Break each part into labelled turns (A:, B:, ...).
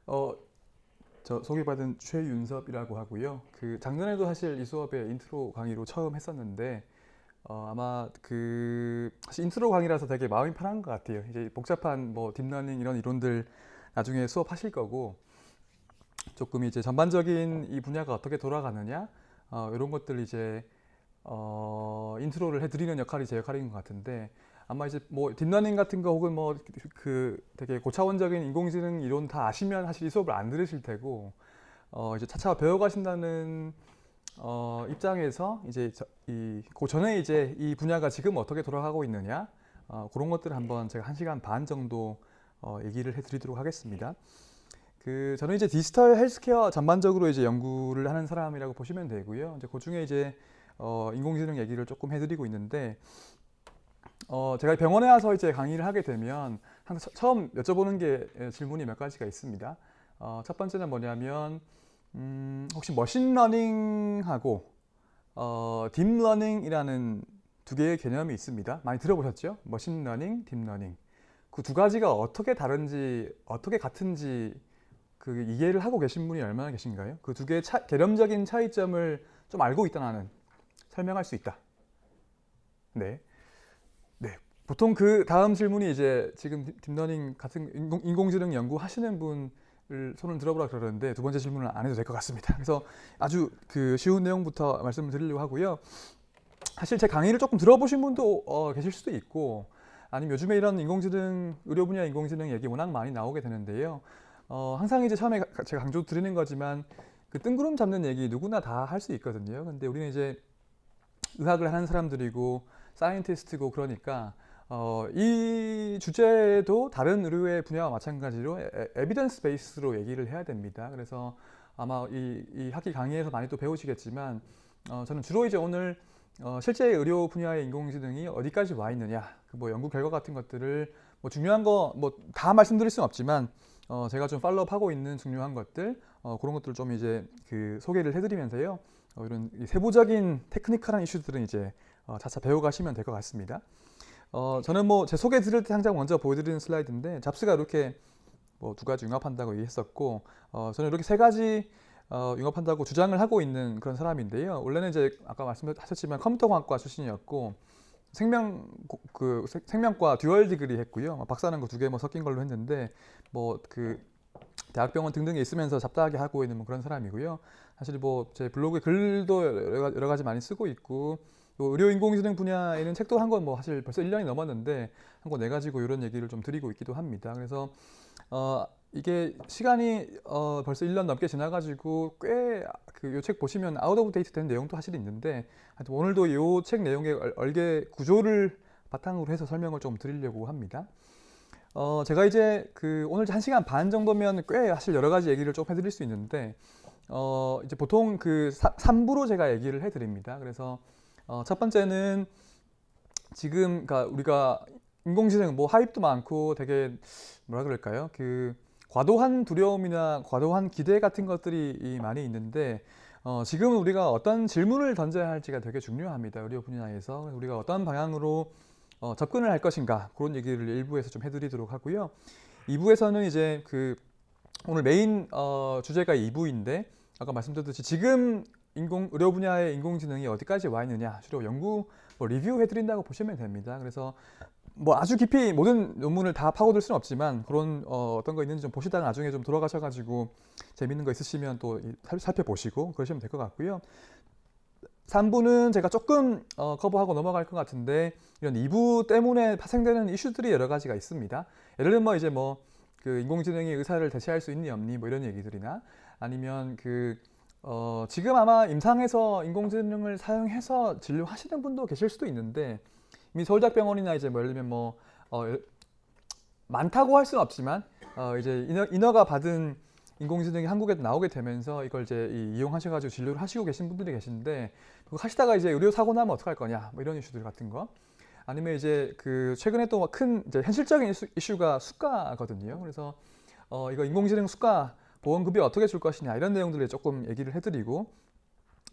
A: 어, 저 소개받은 최윤섭이라고 하고요. 그 작년에도 사실 이 수업에 인트로 강의로 처음 했었는데 아마 그 사실 인트로 강의라서 되게 마음이 편한 것 같아요. 이제 복잡한 뭐 딥러닝 이런 이론들 나중에 수업하실 거고 조금 이제 전반적인 이 분야가 어떻게 돌아가느냐 이런 것들 이제 인트로를 해드리는 역할이 제 역할인 것 같은데 아마 이제 뭐 딥러닝 같은 거 혹은 뭐 그 되게 고차원적인 인공지능 이론 다 아시면 사실 이 수업을 안 들으실 테고 이제 차차 배워가신다는 입장에서 이제 그 전에 이제 이 분야가 지금 어떻게 돌아가고 있느냐 그런 것들을 한번 제가 1시간 반 정도 얘기를 해드리도록 하겠습니다. 그 저는 이제 디지털 헬스케어 전반적으로 이제 연구를 하는 사람이라고 보시면 되고요. 이제 그 중에 이제 인공지능 얘기를 조금 해드리고 있는데 제가 병원에 와서 이제 강의를 하게 되면 항상 처음 여쭤보는 게 질문이 몇 가지가 있습니다. 첫 번째는 뭐냐면 혹시 머신러닝하고 딥러닝이라는 두 개의 개념이 있습니다. 많이 들어보셨죠? 머신러닝, 딥러닝. 그 두 가지가 어떻게 다른지, 어떻게 같은지 그 이해를 하고 계신 분이 얼마나 계신가요? 그 두 개의 개념적인 차이점을 좀 알고 있다 나는 설명할 수 있다. 네. 네. 보통 그 다음 질문이 이제 지금 딥러닝 같은 인공지능 연구하시는 분을 손을 들어보라 그러는데 두 번째 질문은 안 해도 될 것 같습니다. 그래서 아주 그 쉬운 내용부터 말씀을 드리려고 하고요. 사실 제 강의를 조금 들어보신 분도 계실 수도 있고 아니면 요즘에 이런 인공지능 의료 분야 인공지능 얘기 워낙 많이 나오게 되는데요. 항상 이제 처음에 제가 강조 드리는 거지만 그 뜬구름 잡는 얘기 누구나 다 할 수 있거든요. 근데 우리는 이제 의학을 하는 사람들이고 사이언티스트고 그러니까 이 주제도 다른 의료의 분야와 마찬가지로 에비던스 베이스로 얘기를 해야 됩니다. 그래서 아마 이 학기 강의에서 많이 또 배우시겠지만 저는 주로 이제 오늘 실제 의료 분야의 인공지능이 어디까지 와 있느냐, 그 뭐 연구 결과 같은 것들을 뭐 중요한 거 뭐 다 말씀드릴 수는 없지만 제가 좀 팔로우하고 있는 중요한 것들 그런 것들 좀 이제 그 소개를 해드리면서요. 이런 세부적인 테크니컬한 이슈들은 이제 차차 배워가시면 될 것 같습니다. 저는 뭐 제 소개 드릴 때 항상 먼저 보여드리는 슬라이드인데 잡스가 이렇게 뭐 두 가지 융합한다고 얘기했었고 저는 이렇게 세 가지 융합한다고 주장을 하고 있는 그런 사람인데요. 원래는 이제 아까 말씀하셨지만 컴퓨터공학과 출신이었고 생명과 듀얼 디그리 했고요. 박사는 거 두 개 뭐 섞인 걸로 했는데 뭐 그 대학병원 등등에 있으면서 잡다하게 하고 있는 뭐 그런 사람이고요. 사실 뭐 제 블로그에 글도 여러 가지 많이 쓰고 있고 또 의료 인공지능 분야에는 책도 한 권 뭐 사실 벌써 1년이 넘었는데 한 권 내가지고 이런 얘기를 좀 드리고 있기도 합니다. 그래서 이게 시간이 벌써 1년 넘게 지나가지고 꽤 그 요 책 보시면 아웃 오브 데이트 된 내용도 사실 있는데 하여튼 오늘도 요 책 내용의 얼개 구조를 바탕으로 해서 설명을 좀 드리려고 합니다. 제가 이제 그 오늘 1시간 반 정도면 꽤 사실 여러 가지 얘기를 좀 해드릴 수 있는데 이제 보통 그 3부로 제가 얘기를 해드립니다. 그래서 첫 번째는 지금 그러니까 우리가 인공지능 뭐 하입도 많고 되게 뭐라 그럴까요? 그 과도한 두려움이나 과도한 기대 같은 것들이 많이 있는데 지금 우리가 어떤 질문을 던져야 할지가 되게 중요합니다. 의료 분야에서 우리가 어떤 방향으로 접근을 할 것인가 그런 얘기를 일부에서 좀 해드리도록 하고요. 2부에서는 이제 그 오늘 메인 주제가 2부인데 아까 말씀드렸듯이 지금 의료 분야의 인공지능이 어디까지 와 있느냐 주로 연구 리뷰 해드린다고 보시면 됩니다. 그래서 뭐 아주 깊이 모든 논문을 다 파고들 수는 없지만 그런 어떤 거 있는지 좀 보시다가 나중에 좀 돌아가셔가지고 재밌는 거 있으시면 또 살펴보시고 그러시면 될 것 같고요. 3부는 제가 조금 커버하고 넘어갈 것 같은데 이런 2부 때문에 파생되는 이슈들이 여러 가지가 있습니다. 예를 들면 뭐 이제 뭐 그 인공지능이 의사를 대체할 수 있니 없니 뭐 이런 얘기들이나 아니면 그 지금 아마 임상에서 인공지능을 사용해서 진료하시는 분도 계실 수도 있는데 이미 서울대병원이나 이제 뭐 예를 들면 뭐 많다고 할 수는 없지만 이제 인허가 받은 인공지능이 한국에도 나오게 되면서 이걸 이제 이용하셔가지고 진료를 하시고 계신 분들이 계신데 그거 하시다가 이제 의료 사고 나면 어떡할 거냐 뭐 이런 이슈들 같은 거 아니면 이제 그 최근에 또 큰 이제 현실적인 이슈가 수가거든요. 그래서 이거 인공지능 수가 보험급여 어떻게 줄 것이냐 이런 내용들을 조금 얘기를 해드리고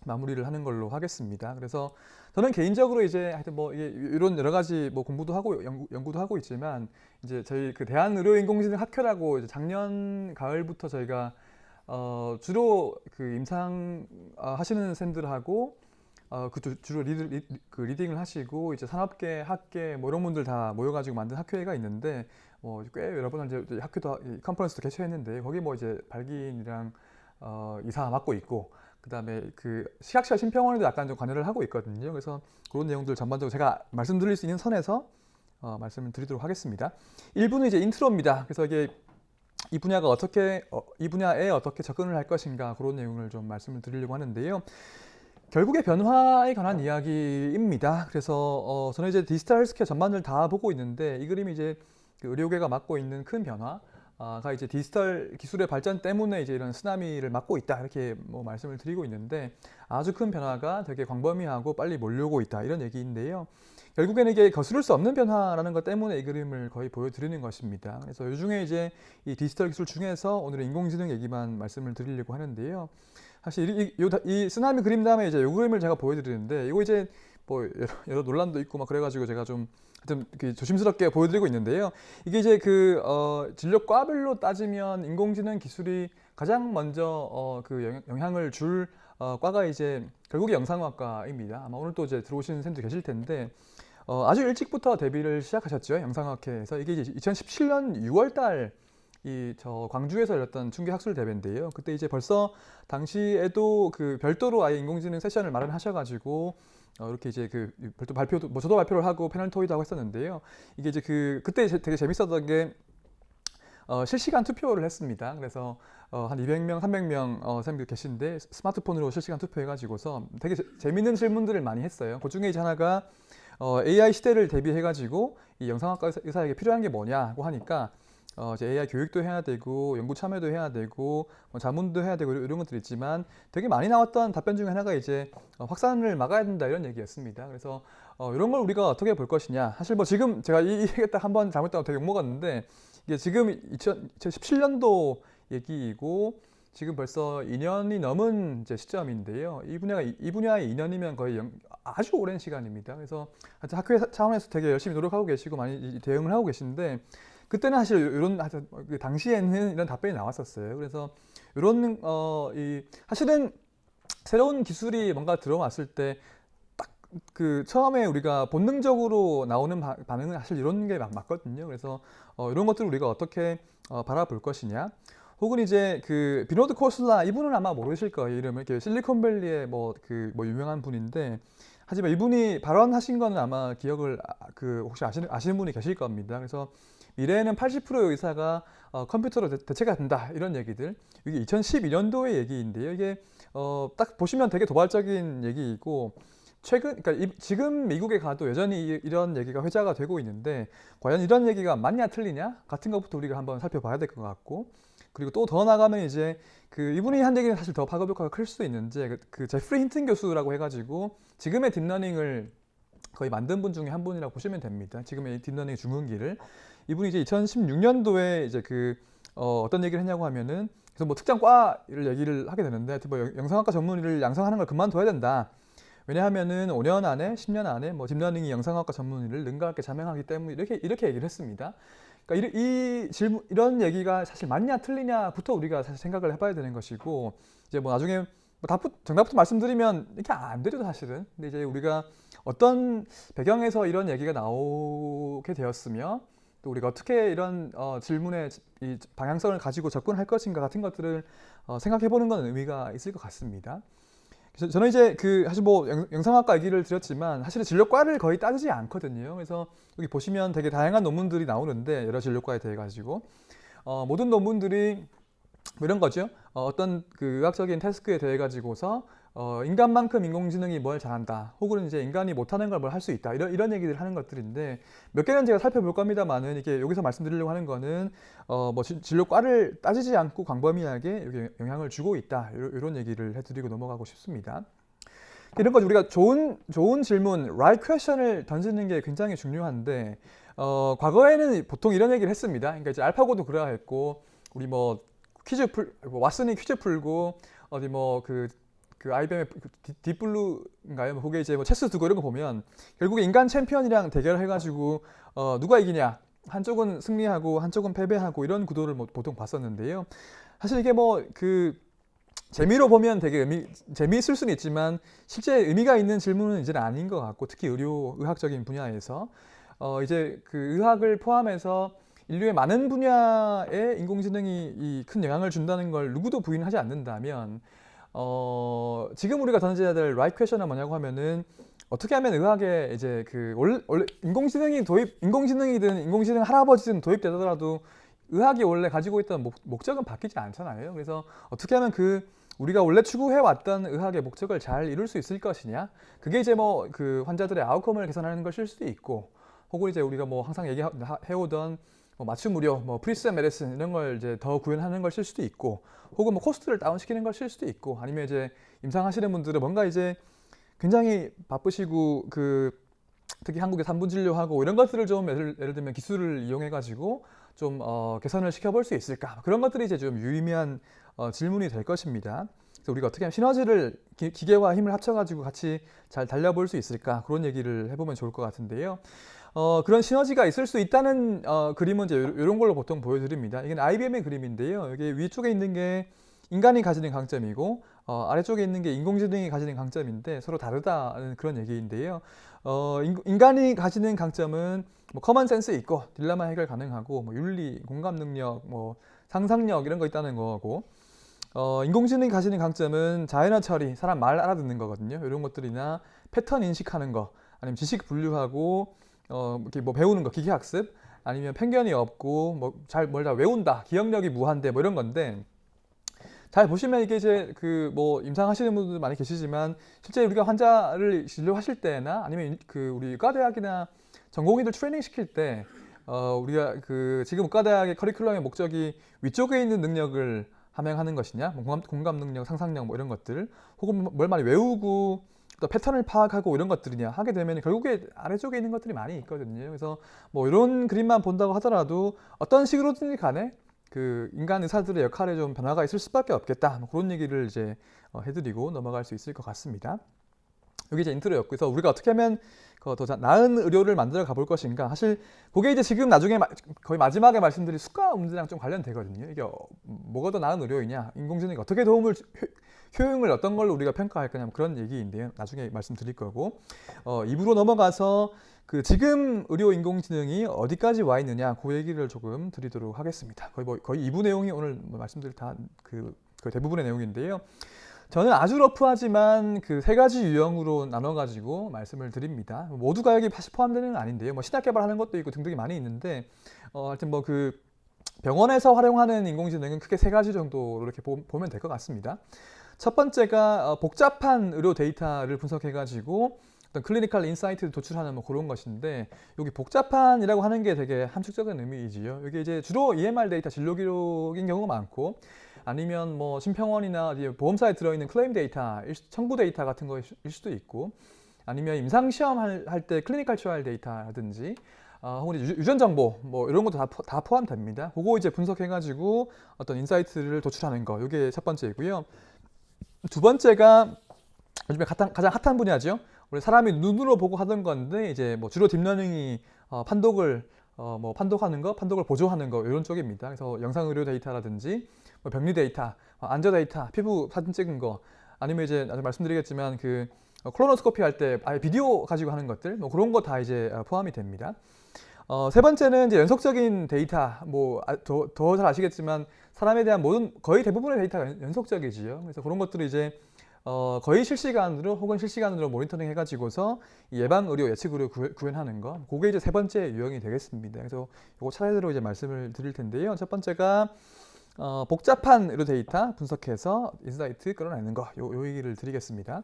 A: 마무리를 하는 걸로 하겠습니다. 그래서 저는 개인적으로 이제 하여튼 뭐 이게 이런 여러 가지 뭐 공부도 하고 연구도 하고 있지만 이제 저희 그 대한의료인공지능 학회라고 이제 작년 가을부터 저희가 주로 그 임상 하시는 쌤들하고 주로 그 리딩을 하시고 이제 산업계, 학계 뭐 이런 분들 다 모여가지고 만든 학회가 있는데 꽤 여러 번 이제 학회도 컨퍼런스도 개최했는데 거기 뭐 이제 발기인이랑 이사 맡고 있고 그다음에 그 시각시각 심평원에도 약간 좀 관여를 하고 있거든요. 그래서 그런 내용들 전반적으로 제가 말씀드릴 수 있는 선에서 말씀을 드리도록 하겠습니다. 1부는 이제 인트로입니다. 그래서 이게 이 분야가 이 분야에 어떻게 접근을 할 것인가 그런 내용을 좀 말씀을 드리려고 하는데요. 결국에 변화에 관한 이야기입니다. 그래서 저는 이제 디지털 헬스케어 전반을 다 보고 있는데 이 그림이 이제 그 의료계가 맡고 있는 큰 변화가 이제 디지털 기술의 발전 때문에 이제 이런 쓰나미를 맞고 있다 이렇게 뭐 말씀을 드리고 있는데 아주 큰 변화가 되게 광범위하고 빨리 몰려오고 있다 이런 얘기인데요. 결국에는 이게 거스를 수 없는 변화라는 것 때문에 이 그림을 거의 보여드리는 것입니다. 그래서 이 중에 이제 이 디지털 기술 중에서 오늘은 인공지능 얘기만 말씀을 드리려고 하는데요. 사실 이 쓰나미 그림 다음에 이제 이 그림을 제가 보여드리는데 이거 이제 뭐 여러 논란도 있고 막 그래가지고 제가 좀 조심스럽게 보여드리고 있는데요. 이게 이제 그 진료과별로 따지면 인공지능 기술이 가장 먼저 그 영향을 줄 과가 이제 결국에 영상학과입니다. 아마 오늘 또 이제 들어오시는 쌤도 계실 텐데 아주 일찍부터 데뷔를 시작하셨죠. 영상학회에서 이게 이제 2017년 6월달 저 광주에서 열렸던 중계학술 대회인데요. 그때 이제 벌써 당시에도 그 별도로 아예 인공지능 세션을 마련하셔가지고 이렇게 이제 그 별도 발표도 뭐 저도 발표를 하고 패널 토의도 하고 했었는데요. 이게 이제 그때 되게 재밌었던 게 실시간 투표를 했습니다. 그래서 한 200명, 300명 쌤들 계신데 스마트폰으로 실시간 투표해가지고서 되게 재밌는 질문들을 많이 했어요. 그 중에 이제 하나가 AI 시대를 대비해가지고 이 영상학과 의사에게 필요한 게 뭐냐고 하니까 이제 AI 교육도 해야 되고 연구 참여도 해야 되고 뭐 자문도 해야 되고 이런 것들이 있지만 되게 많이 나왔던 답변 중에 하나가 이제 확산을 막아야 된다 이런 얘기였습니다. 그래서 이런 걸 우리가 어떻게 볼 것이냐. 사실 뭐 지금 제가 이 얘기 딱 한번 잘못했다고 되게 욕먹었는데 이게 지금 2017년도 얘기이고 지금 벌써 2년이 넘은 이제 시점인데요. 이 분야의 2년이면 거의 아주 오랜 시간입니다. 그래서 하여튼 학회 차원에서 되게 열심히 노력하고 계시고 많이 대응을 하고 계신데 그때는 사실 이런 그 당시에는 이런 답변이 나왔었어요. 그래서 이런 사실은 새로운 기술이 뭔가 들어왔을 때 딱 그 처음에 우리가 본능적으로 나오는 반응은 사실 이런 게 맞거든요. 그래서 이런 것들을 우리가 어떻게 바라볼 것이냐. 혹은 이제 그 비노드 코슬라 이분은 아마 모르실 거예요. 이름을 실리콘밸리의 뭐 유명한 분인데 하지만 이분이 발언하신 거는 아마 기억을 혹시 아시는 분이 계실 겁니다. 그래서 미래에는 80%의 의사가 컴퓨터로 대체가 된다 이런 얘기들. 이게 2012년도의 얘기인데요. 이게 딱 보시면 되게 도발적인 얘기이고 그러니까 지금 미국에 가도 여전히 이런 얘기가 회자가 되고 있는데 과연 이런 얘기가 맞냐 틀리냐 같은 것부터 우리가 한번 살펴봐야 될 것 같고 그리고 또 더 나가면 이제 이분이 한 얘기는 사실 더 파급 효과가 클 수도 있는데 그 제프리 힌튼 교수라고 해가지고 지금의 딥러닝을 거의 만든 분 중에 한 분이라고 보시면 됩니다. 지금의 딥러닝 중흥기를 이분이 이제 2016년도에 이제 어떤 얘기를 했냐고 하면은 그래서 뭐 특정 과를 얘기를 하게 되는데 뭐 영상학과 전문의를 양성하는 걸 그만둬야 된다. 왜냐하면은 5년 안에 10년 안에 뭐 딥러닝이 영상학과 전문의를 능가하게 자명하기 때문에 이렇게 얘기를 했습니다. 그러니까 이런 얘기가 사실 맞냐 틀리냐부터 우리가 사실 생각을 해봐야 되는 것이고 이제 뭐 나중에 정답부터 말씀드리면 이렇게 안 되죠 사실은. 근데 이제 우리가 어떤 배경에서 이런 얘기가 나오게 되었으며 또 우리가 어떻게 이런 질문의 이 방향성을 가지고 접근할 것인가 같은 것들을 생각해보는 건 의미가 있을 것 같습니다. 그래서 저는 이제 사실 뭐 영상학과 얘기를 드렸지만 사실은 진료과를 거의 따지지 않거든요. 그래서 여기 보시면 되게 다양한 논문들이 나오는데 여러 진료과에 대해 가지고 모든 논문들이 뭐 이런 거죠. 어떤 의학적인 태스크에 대해 가지고서 인간만큼 인공지능이 뭘 잘한다. 혹은 이제 인간이 못하는 걸 뭘 할 수 있다. 이런 얘기들을 하는 것들인데 몇 개는 제가 살펴볼 겁니다만은 이게 여기서 말씀드리려고 하는 거는 뭐 진료과를 따지지 않고 광범위하게 여기 영향을 주고 있다. 이런 얘기를 해드리고 넘어가고 싶습니다. 이런 거 우리가 좋은 질문, right question을 던지는 게 굉장히 중요한데 과거에는 보통 이런 얘기를 했습니다. 그러니까 이제 알파고도 그래야 했고 우리 뭐 왓슨이 퀴즈 풀고 어디 뭐 그 IBM의 딥블루인가요? 거기에 이제 뭐 체스 두고 이런 거 보면 결국에 인간 챔피언이랑 대결해가지고 누가 이기냐? 한쪽은 승리하고 한쪽은 패배하고 이런 구도를 뭐 보통 봤었는데요. 사실 이게 뭐 그 재미로 보면 되게 재미있을 수는 있지만 실제 의미가 있는 질문은 이제는 아닌 것 같고, 특히 의학적인 분야에서 이제 그 의학을 포함해서 인류의 많은 분야에 인공지능이 큰 영향을 준다는 걸 누구도 부인하지 않는다면, 지금 우리가 던져야 될 right question은 뭐냐고 하면은, 어떻게 하면 의학에 이제 그 원래 인공지능이든 인공지능 할아버지든 도입되더라도 의학이 원래 가지고 있던 목적은 바뀌지 않잖아요. 그래서 어떻게 하면 우리가 원래 추구해 왔던 의학의 목적을 잘 이룰 수 있을 것이냐, 그게 이제 뭐 그 환자들의 아웃컴을 개선하는 것일 수도 있고, 혹은 이제 우리가 뭐 항상 얘기해오던 뭐 맞춤 의료, 뭐 프리시전 메디슨 이런 걸 이제 더 구현하는 것일 수도 있고, 혹은 뭐 코스트를 다운시키는 것일 수도 있고, 아니면 이제 임상하시는 분들은 뭔가 이제 굉장히 바쁘시고 특히 한국의 산부 진료하고 이런 것들을 좀 예를 들면 기술을 이용해 가지고 좀 개선을 시켜볼 수 있을까, 그런 것들이 이제 좀 유의미한 질문이 될 것입니다. 그래서 우리가 어떻게 하면 시너지를 기계와 힘을 합쳐가지고 같이 잘 달려볼 수 있을까, 그런 얘기를 해보면 좋을 것 같은데요. 그런 시너지가 있을 수 있다는 그림은 이제 이런 걸로 보통 보여드립니다. 이게 IBM의 그림인데요. 여기 위쪽에 있는 게 인간이 가지는 강점이고 아래쪽에 있는 게 인공지능이 가지는 강점인데 서로 다르다는 그런 얘기인데요. 인간이 가지는 강점은 뭐 커먼 센스 있고 딜레마 해결 가능하고 뭐 윤리, 공감 능력, 뭐 상상력 이런 거 있다는 거고, 인공지능이 가지는 강점은 자연어 처리, 사람 말 알아듣는 거거든요. 이런 것들이나 패턴 인식하는 거, 아니면 지식 분류하고 이렇게 뭐 배우는 거, 기계 학습, 아니면 편견이 없고 뭐 뭘 다 외운다, 기억력이 무한대, 뭐 이런 건데, 잘 보시면 이게 이제 뭐 임상하시는 분들 많이 계시지만 실제 우리가 환자를 진료하실 때나 아니면 우리 의과대학이나 전공의들 트레이닝 시킬 때 우리가 지금 의과대학의 커리큘럼의 목적이 위쪽에 있는 능력을 함양하는 것이냐, 뭐 공감 능력, 상상력 뭐 이런 것들, 혹은 뭘 많이 외우고 또 패턴을 파악하고 이런 것들이냐 하게 되면 결국에 아래쪽에 있는 것들이 많이 있거든요. 그래서 뭐 이런 그림만 본다고 하더라도 어떤 식으로든지 간에 인간 의사들의 역할에 좀 변화가 있을 수밖에 없겠다, 뭐 그런 얘기를 이제 해드리고 넘어갈 수 있을 것 같습니다. 여기 이제 인트로였고, 그래서 우리가 어떻게 하면 더 나은 의료를 만들어 가볼 것인가. 사실 그게 이제 지금 나중에 거의 마지막에 말씀드린 수가 문제랑 좀 관련되거든요. 이게 뭐가 더 나은 의료이냐, 인공지능이 어떻게 효용을 어떤 걸로 우리가 평가할 거냐, 뭐 그런 얘기인데요. 나중에 말씀드릴 거고, 2부로 넘어가서 지금 의료 인공지능이 어디까지 와 있느냐, 그 얘기를 조금 드리도록 하겠습니다. 거의 2부 내용이 오늘 말씀드릴 거의 대부분의 내용인데요. 저는 아주 러프하지만 세 가지 유형으로 나눠가지고 말씀을 드립니다. 모두가 여기 포함되는 건 아닌데요. 뭐 신약 개발하는 것도 있고 등등이 많이 있는데, 하여튼 뭐 병원에서 활용하는 인공지능은 크게 3가지 정도로 이렇게 보면 될 것 같습니다. 첫 번째가 복잡한 의료 데이터를 분석해가지고 어떤 클리니컬 인사이트를 도출하는 뭐 그런 것인데, 여기 복잡한이라고 하는 게 되게 함축적인 의미이지요. 여기 이제 주로 EMR 데이터, 진료 기록인 경우가 많고, 아니면 뭐 심평원이나 보험사에 들어있는 클레임 데이터, 청구 데이터 같은 거일 수도 있고, 아니면 임상시험 할 때 클리니컬 트라이얼 데이터라든지, 혹은 유전 정보 뭐 이런 것도 다 포함됩니다. 그거 이제 분석해가지고 어떤 인사이트를 도출하는 거, 이게 첫 번째이고요. 두 번째가 요즘에 가장 핫한 분야죠. 우리 사람이 눈으로 보고 하던 건데, 이제 뭐 주로 딥러닝이 판독하는 거, 판독을 보조하는 거, 이런 쪽입니다. 그래서 영상 의료 데이터라든지 뭐 병리 데이터, 안저 데이터, 피부 사진 찍은 거, 아니면 이제 나중에 말씀드리겠지만 콜로노스코피 할 때 아예 비디오 가지고 하는 것들, 뭐 그런 거 다 이제 포함이 됩니다. 세 번째는 이제 연속적인 데이터, 더 잘 아시겠지만 사람에 대한 거의 대부분의 데이터가 연속적이지요. 그래서 그런 것들을 이제 거의 실시간으로 혹은 실시간으로 모니터링 해가지고서 예방 의료, 예측 의료 구현하는 거, 그게 이제 3번째 유형이 되겠습니다. 그래서 이거 차례대로 이제 말씀을 드릴 텐데요. 첫 번째가 복잡한 의료 데이터 분석해서 인사이트 끌어내는 거, 요 얘기를 드리겠습니다.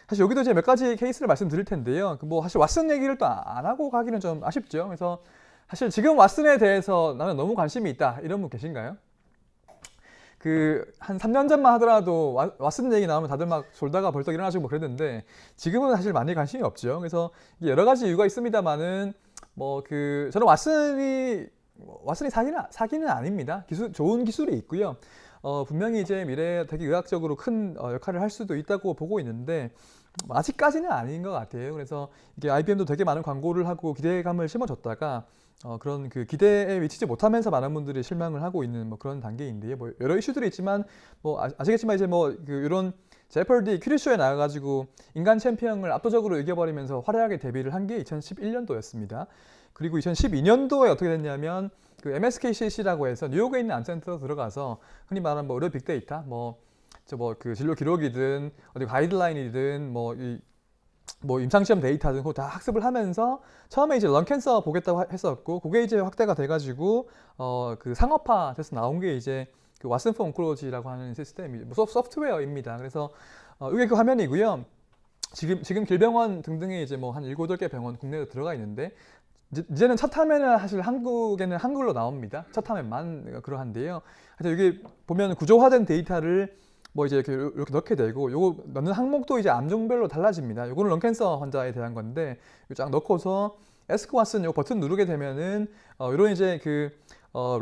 A: 사실 여기도 이제 몇 가지 케이스를 말씀드릴 텐데요. 사실 왓슨 얘기를 또 안 하고 가기는 좀 아쉽죠. 그래서 사실 지금 왓슨에 대해서 나는 너무 관심이 있다, 이런 분 계신가요? 한 3년 전만 하더라도 왓슨 얘기 나오면 다들 막 졸다가 벌떡 일어나시고 뭐 그랬는데, 지금은 사실 많이 관심이 없죠. 그래서 여러 가지 이유가 있습니다만은 저는 왓슨이 사기는 아닙니다. 좋은 기술이 있고요. 분명히 이제 미래에 되게 의학적으로 큰 역할을 할 수도 있다고 보고 있는데 아직까지는 아닌 것 같아요. 그래서 이게 IBM도 되게 많은 광고를 하고 기대감을 심어줬다가 그런 그 기대에 미치지 못하면서 많은 분들이 실망을 하고 있는 뭐 그런 단계인데요. 뭐 여러 이슈들이 있지만 뭐 아시겠지만 이제 뭐 그 이런 제퍼디 퀴즈쇼에 나와가지고 인간 챔피언을 압도적으로 이겨버리면서 화려하게 데뷔를 한 게 2011년도였습니다. 그리고 2012년도에 어떻게 됐냐면 그 MSKCC라고 해서 뉴욕에 있는 암센터로 들어가서 흔히 말하는 뭐 의료 빅데이터 그 진료 기록이든 어디 가이드라인이든 뭐 임상시험 데이터든 그거 다 학습을 하면서 처음에 이제 런캔서 보겠다고 했었고 그게 이제 확대가 돼가지고 그 상업화 돼서 나온 게 이제 그 왓슨 포 온콜로지라고 하는 시스템이 소프트웨어입니다. 그래서 이게 그 화면이고요. 지금 길병원 등등의 이제 뭐 한 7, 8개 병원 국내에 들어가 있는데 이제는 첫 화면은 사실 한국에는 한글로 나옵니다. 첫 화면만 그러한데요. 하여튼 여기 보면 구조화된 데이터를 뭐 이제 이렇게 넣게 되고 요거 넣는 항목도 이제 암종별로 달라집니다. 요거는 런캔서 환자에 대한 건데 쫙 넣고서 에스크 왓슨 요 버튼 누르게 되면은 이런 이제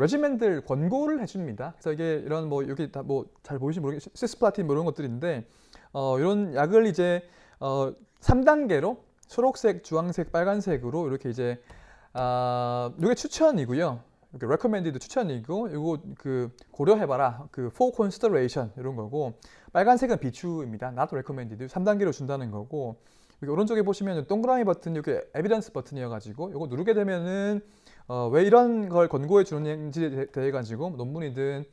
A: 레지멘들 권고를 해줍니다. 그래서 이게 이런 뭐 여기 다 뭐 잘 보이시면 모르겠 시스플라틴 뭐 이런 것들인데 이런 약을 이제 3단계로 초록색, 주황색, 빨간색으로 이렇게 이제 이게 추천이고요. 이렇게 recommended 추천이고 이거 그 고려해봐라 그 for consideration 이런 거고 빨간색은 비추입니다. not recommended 3단계로 준다는 거고 여기 오른쪽에 보시면 동그라미 버튼 이게 evidence 버튼이어가지고 이거 누르게 되면은 왜 이런 걸 권고해 주는지에 대해 가지고 논문이든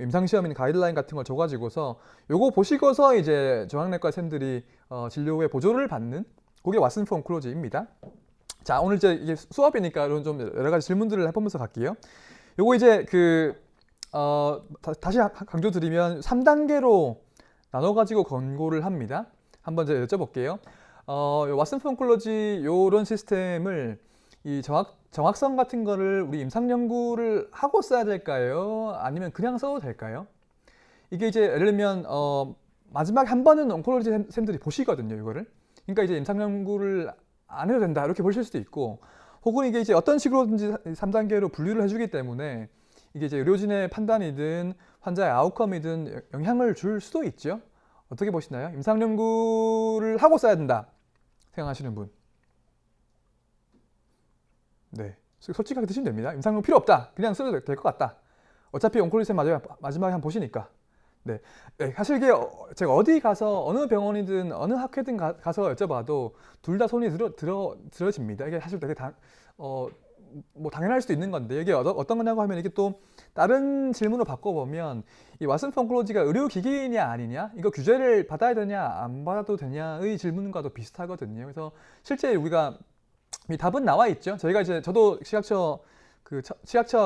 A: 임상시험인 가이드라인 같은 걸 줘가지고서 요거 보시고서 이제 저항내과 쌤들이 진료 후에 보조를 받는 그게 왓슨 포 온콜로지입니다. 자, 오늘 이제 이게 수업이니까 이런 좀 여러 가지 질문들을 해보면서 갈게요. 요거 이제 다시 강조드리면 3단계로 나눠가지고 권고를 합니다. 한번 제가 여쭤볼게요. 왓슨 포 온콜로지 요런 시스템을 이 정확성 같은 거를 우리 임상 연구를 하고 써야 될까요? 아니면 그냥 써도 될까요? 이게 이제 예를 들면 마지막에 한 번은 온콜로지 쌤들이 보시거든요, 이거를. 그러니까 이제 임상 연구를 안 해도 된다 이렇게 보실 수도 있고 혹은 이게 이제 어떤 식으로든지 3단계로 분류를 해주기 때문에 이게 이제 의료진의 판단이든 환자의 아웃컴이든 영향을 줄 수도 있죠. 어떻게 보시나요? 임상 연구를 하고 써야 된다 생각하시는 분. 네, 솔직하게 드시면 됩니다. 임상 연구 필요 없다. 그냥 써도 될 것 같다. 어차피 온콜로지 쌤 마지막에 한번 보시니까. 네, 사실 이게 제가 어디 가서 어느 병원이든 어느 학회든 가서 여쭤봐도 둘 다 손이 들어집니다. 이게 사실 되게 뭐 당연할 수도 있는 건데 이게 어떤 거냐고 하면 이게 또 다른 질문으로 바꿔보면 이 왓슨 포 온콜로지가 의료기기냐 아니냐 이거 규제를 받아야 되냐 안 받아도 되냐의 질문과도 비슷하거든요. 그래서 실제 우리가 이 답은 나와 있죠. 저도 시각처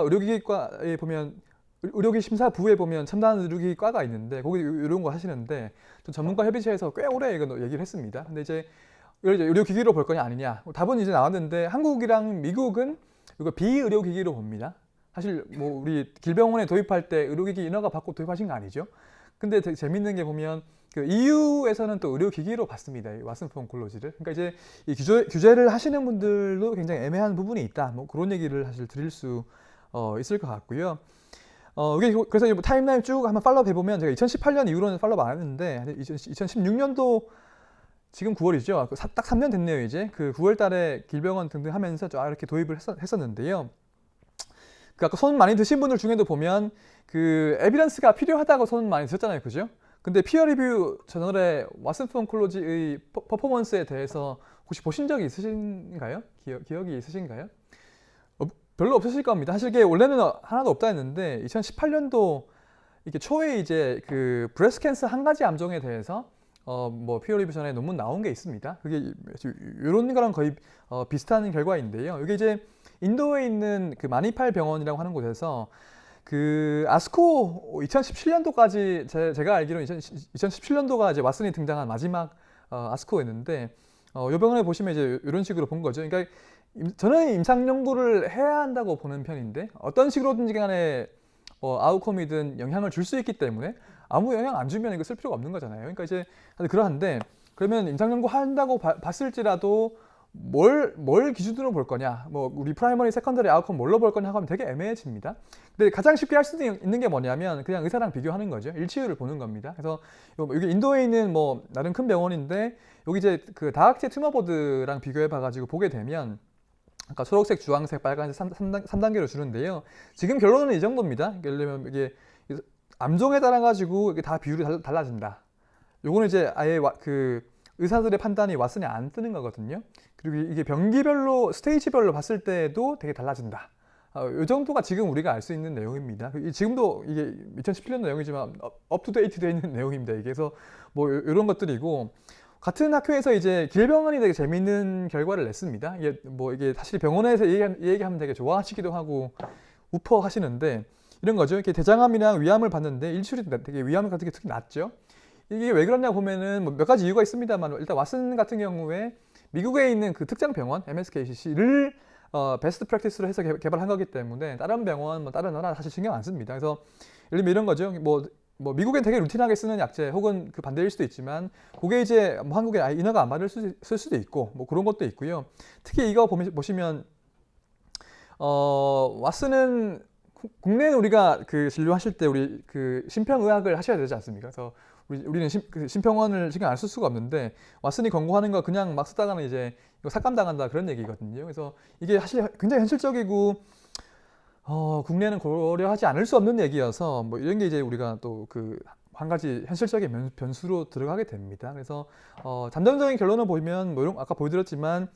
A: 의료기기과에 보면 의료기 심사부에 보면 첨단 의료기 과가 있는데 거기 이런 거 하시는데 좀 전문가 협의체에서 꽤 오래 이거 얘기를 했습니다. 근데 이제 의료기기로 볼 거냐 아니냐 답은 이제 나왔는데 한국이랑 미국은 이거 비의료기기로 봅니다. 사실 뭐 우리 길병원에 도입할 때 의료기기 인허가 받고 도입하신 거 아니죠? 근데 되게 재밌는 게 보면 그 EU에서는 또 의료기기로 봤습니다. 이 왓슨 포 온콜로지를. 그러니까 이제 이 규제를 하시는 분들도 굉장히 애매한 부분이 있다. 뭐 그런 얘기를 사실 드릴 수 있을 것 같고요. 그래서 타임라인 쭉 한번 팔로우 해보면 제가 2018년 이후로는 팔로우 안 했는데 2016년도 지금 9월이죠. 딱 3년 됐네요. 이제 그 9월 달에 길병원 등등 하면서 쫙 이렇게 도입을 했었는데요. 그 아까 손 많이 드신 분들 중에도 보면 그 에비던스가 필요하다고 손 많이 드셨잖아요. 그죠? 근데 피어 리뷰 저널에 왓슨 포 온콜로지의 퍼포먼스에 대해서 혹시 보신 적이 있으신가요? 기억이 있으신가요? 별로 없으실 겁니다. 사실 이게 원래는 하나도 없다 했는데 2018년도 이렇게 초에 이제 그 브레스트 캔서 한 가지 암종에 대해서 뭐 피어 리뷰 전에 논문 나온 게 있습니다. 그게 이런 거랑 거의 비슷한 결과인데요. 이게 이제 인도에 있는 그 마니팔 병원이라고 하는 곳에서 그 아스코 2017년도까지 제가 알기로는 2017년도가 이제 왓슨이 등장한 마지막 아스코였는데 이 병원에 보시면 이제 이런 식으로 본 거죠. 그러니까 저는 임상 연구를 해야 한다고 보는 편인데 어떤 식으로든지 간에 아웃컴이든 영향을 줄 수 있기 때문에 아무 영향 안 주면 이거 쓸 필요가 없는 거잖아요. 그러니까 이제 그러한데 그러면 임상 연구 한다고 봤을지라도 뭘 기준으로 볼 거냐, 뭐 우리 프라이머리, 세컨더리 아웃컴 뭘로 볼 거냐 하면 되게 애매해집니다. 근데 가장 쉽게 할 수 있는 게 뭐냐면 그냥 의사랑 비교하는 거죠. 일치율을 보는 겁니다. 그래서 여기 인도에 있는 뭐 나름 큰 병원인데 여기 이제 그 다학제 튜머보드랑 비교해 봐가지고 보게 되면 아까 초록색, 주황색, 빨간색 3단계로 주는데요. 지금 결론은 이 정도입니다. 예를 들면 이게 암종에 따라 가지고 이게 다 비율이 달라진다. 요거는 이제 아예 그 의사들의 판단이 왓슨이 안 뜨는 거거든요. 그리고 이게 병기별로, 스테이지별로 봤을 때도 되게 달라진다. 이 정도가 지금 우리가 알 수 있는 내용입니다. 지금도 이게 2017년 내용이지만 업투데이트 되어 있는 내용입니다. 이게 그래서 뭐 이런 것들이고, 같은 학교에서 이제 길병원이 되게 재밌는 결과를 냈습니다. 이게 사실 병원에서 얘기하면 되게 좋아하시기도 하고 우퍼 하시는데 이런 거죠. 이렇게 대장암이랑 위암을 봤는데 일출이 되게 위암 같은 게 특히 낮죠. 이게 왜 그러냐 보면은 뭐 몇 가지 이유가 있습니다만, 일단 왓슨 같은 경우에 미국에 있는 그 특정 병원 MSKCC를 베스트 프랙티스로 해서 개발한 거기 때문에 다른 병원, 뭐 다른 나라 사실 신경 안 씁니다. 그래서 예를 들면 이런 거죠. 뭐 미국엔 되게 루틴하게 쓰는 약제 혹은 그 반대일 수도 있지만 그게 이제 뭐 한국에 아예 인허가 안 받을 쓸 수도 있고 뭐 그런 것도 있고요. 특히 이거 보시면 왓슨은 국내는 우리가 그 진료하실 때 우리 그 심평의학을 하셔야 되지 않습니까? 그래서 우리는 심평원을 신경 안 쓸 수가 없는데 왓슨이 권고하는 거 그냥 막 쓰다가는 이제 이거 삭감당한다 그런 얘기거든요. 그래서 이게 사실 굉장히 현실적이고 국내는 고려하지 않을 수 없는 얘기여서 뭐 이런 게 이제 우리가 또 그 한 가지 현실적인 변수로 들어가게 됩니다. 그래서 잠정적인 결론을 보면 뭐 아까 보여드렸지만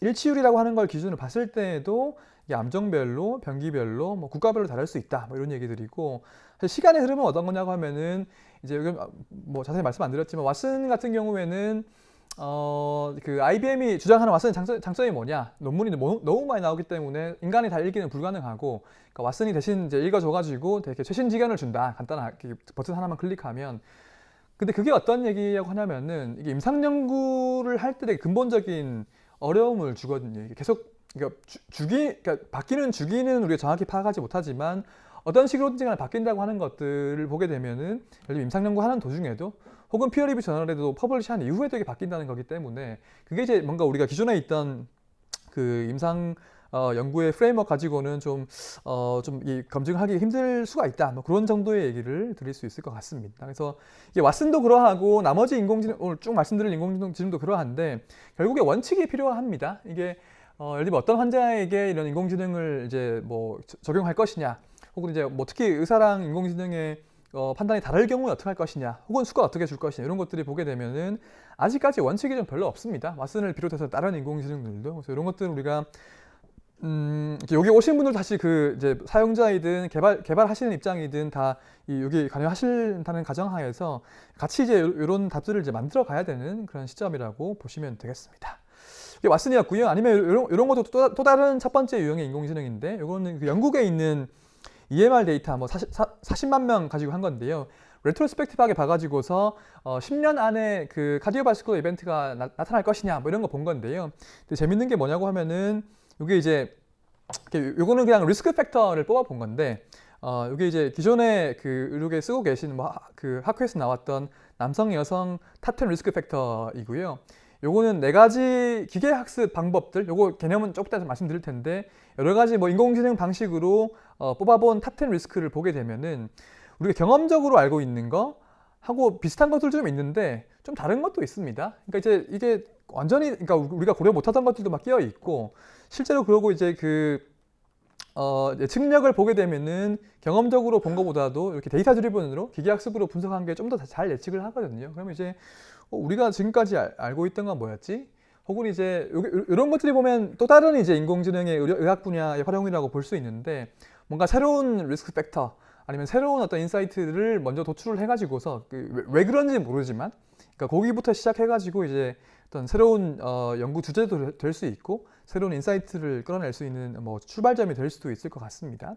A: 일치율이라고 하는 걸 기준으로 봤을 때에도 이게 암종별로, 병기별로, 뭐 국가별로 다를 수 있다. 뭐 이런 얘기들이고, 사실 시간의 흐름은 어떤 거냐고 하면은 이제 여기 뭐 자세히 말씀 안 드렸지만 왓슨 같은 경우에는 그 IBM이 주장하는 왓슨의 장점이 뭐냐? 논문이 너무 많이 나오기 때문에 인간이 다 읽기는 불가능하고, 그러니까 왓슨이 대신 이제 읽어줘가지고 되게 최신 지견을 준다. 간단하게 버튼 하나만 클릭하면. 근데 그게 어떤 얘기라고 하냐면은 이게 임상 연구를 할 때 되게 근본적인 어려움을 주거든요. 이게 계속 그러니까 바뀌는 주기는 우리가 정확히 파악하지 못하지만 어떤 식으로든지 간에 바뀐다고 하는 것들을 보게 되면은 예를 들면 임상 연구하는 도중에도 혹은 피어 리뷰 저널에도 퍼블리시한 이후에도 이게 바뀐다는 거기 때문에 그게 이제 뭔가 우리가 기존에 있던 그 임상 연구의 프레임워크 가지고는 좀 검증하기 힘들 수가 있다. 뭐 그런 정도의 얘기를 드릴 수 있을 것 같습니다. 그래서 이게 왓슨도 그러하고 나머지 인공지능, 오늘 쭉 말씀드릴 인공지능도 그러한데 결국에 원칙이 필요합니다. 이게 예를 들면 어떤 환자에게 이런 인공지능을 이제 뭐 적용할 것이냐, 혹은 이제 뭐 특히 의사랑 인공지능의 판단이 다를 경우에 어떻게 할 것이냐, 혹은 수가 어떻게 줄 것이냐, 이런 것들이 보게 되면은 아직까지 원칙이 좀 별로 없습니다. 왓슨을 비롯해서 다른 인공지능들도. 그래서 이런 것들은 우리가 여기 오신 분들 다시 그 이제 사용자이든 개발하시는 입장이든 다 여기 관여하신다는 가정하에서 같이 이제 이런 답들을 이제 만들어 가야 되는 그런 시점이라고 보시면 되겠습니다. 이게 왓슨이었고요. 아니면 이런 것도 또 다른 첫 번째 유형의 인공지능인데, 이거는 그 영국에 있는 EMR 데이터 뭐 40만 명 가지고 한 건데요. 레트로스펙티브하게 봐가지고서 10년 안에 그 카디오바스쿨러 이벤트가 나타날 것이냐 뭐 이런 거 본 건데요. 근데 재밌는 게 뭐냐고 하면은 이게 이제 요거는 그냥 리스크 팩터를 뽑아 본 건데, 이게 이제 기존에 그 의료계에 쓰고 계신 뭐 그 학회에서 나왔던 남성 여성 탑10 리스크 팩터이고요. 요거는 4가지 기계 학습 방법들, 요거 개념은 조금 이따 말씀드릴 텐데 여러 가지 뭐 인공지능 방식으로 뽑아본 탑10 리스크를 보게 되면은 우리가 경험적으로 알고 있는 거 하고 비슷한 것들 좀 있는데 좀 다른 것도 있습니다. 그러니까 이제 이게 완전히, 그러니까 우리가 고려 못하던 것들도 막 끼어 있고, 실제로 그러고 이제 예측력을 보게 되면은 경험적으로 본 것보다도 이렇게 데이터 드리븐으로 기계학습으로 분석한 게 좀 더 잘 예측을 하거든요. 그러면 이제 우리가 지금까지 알고 있던 건 뭐였지? 혹은 이제 이런 것들이 보면 또 다른 이제 인공지능의 의학 분야의 활용이라고 볼 수 있는데, 뭔가 새로운 리스크 팩터 아니면 새로운 어떤 인사이트를 먼저 도출을 해가지고서 왜 그런지 모르지만, 그러니까 거기부터 시작해가지고 이제 어떤 새로운 연구 주제도 될 수 있고 새로운 인사이트를 끌어낼 수 있는 뭐 출발점이 될 수도 있을 것 같습니다.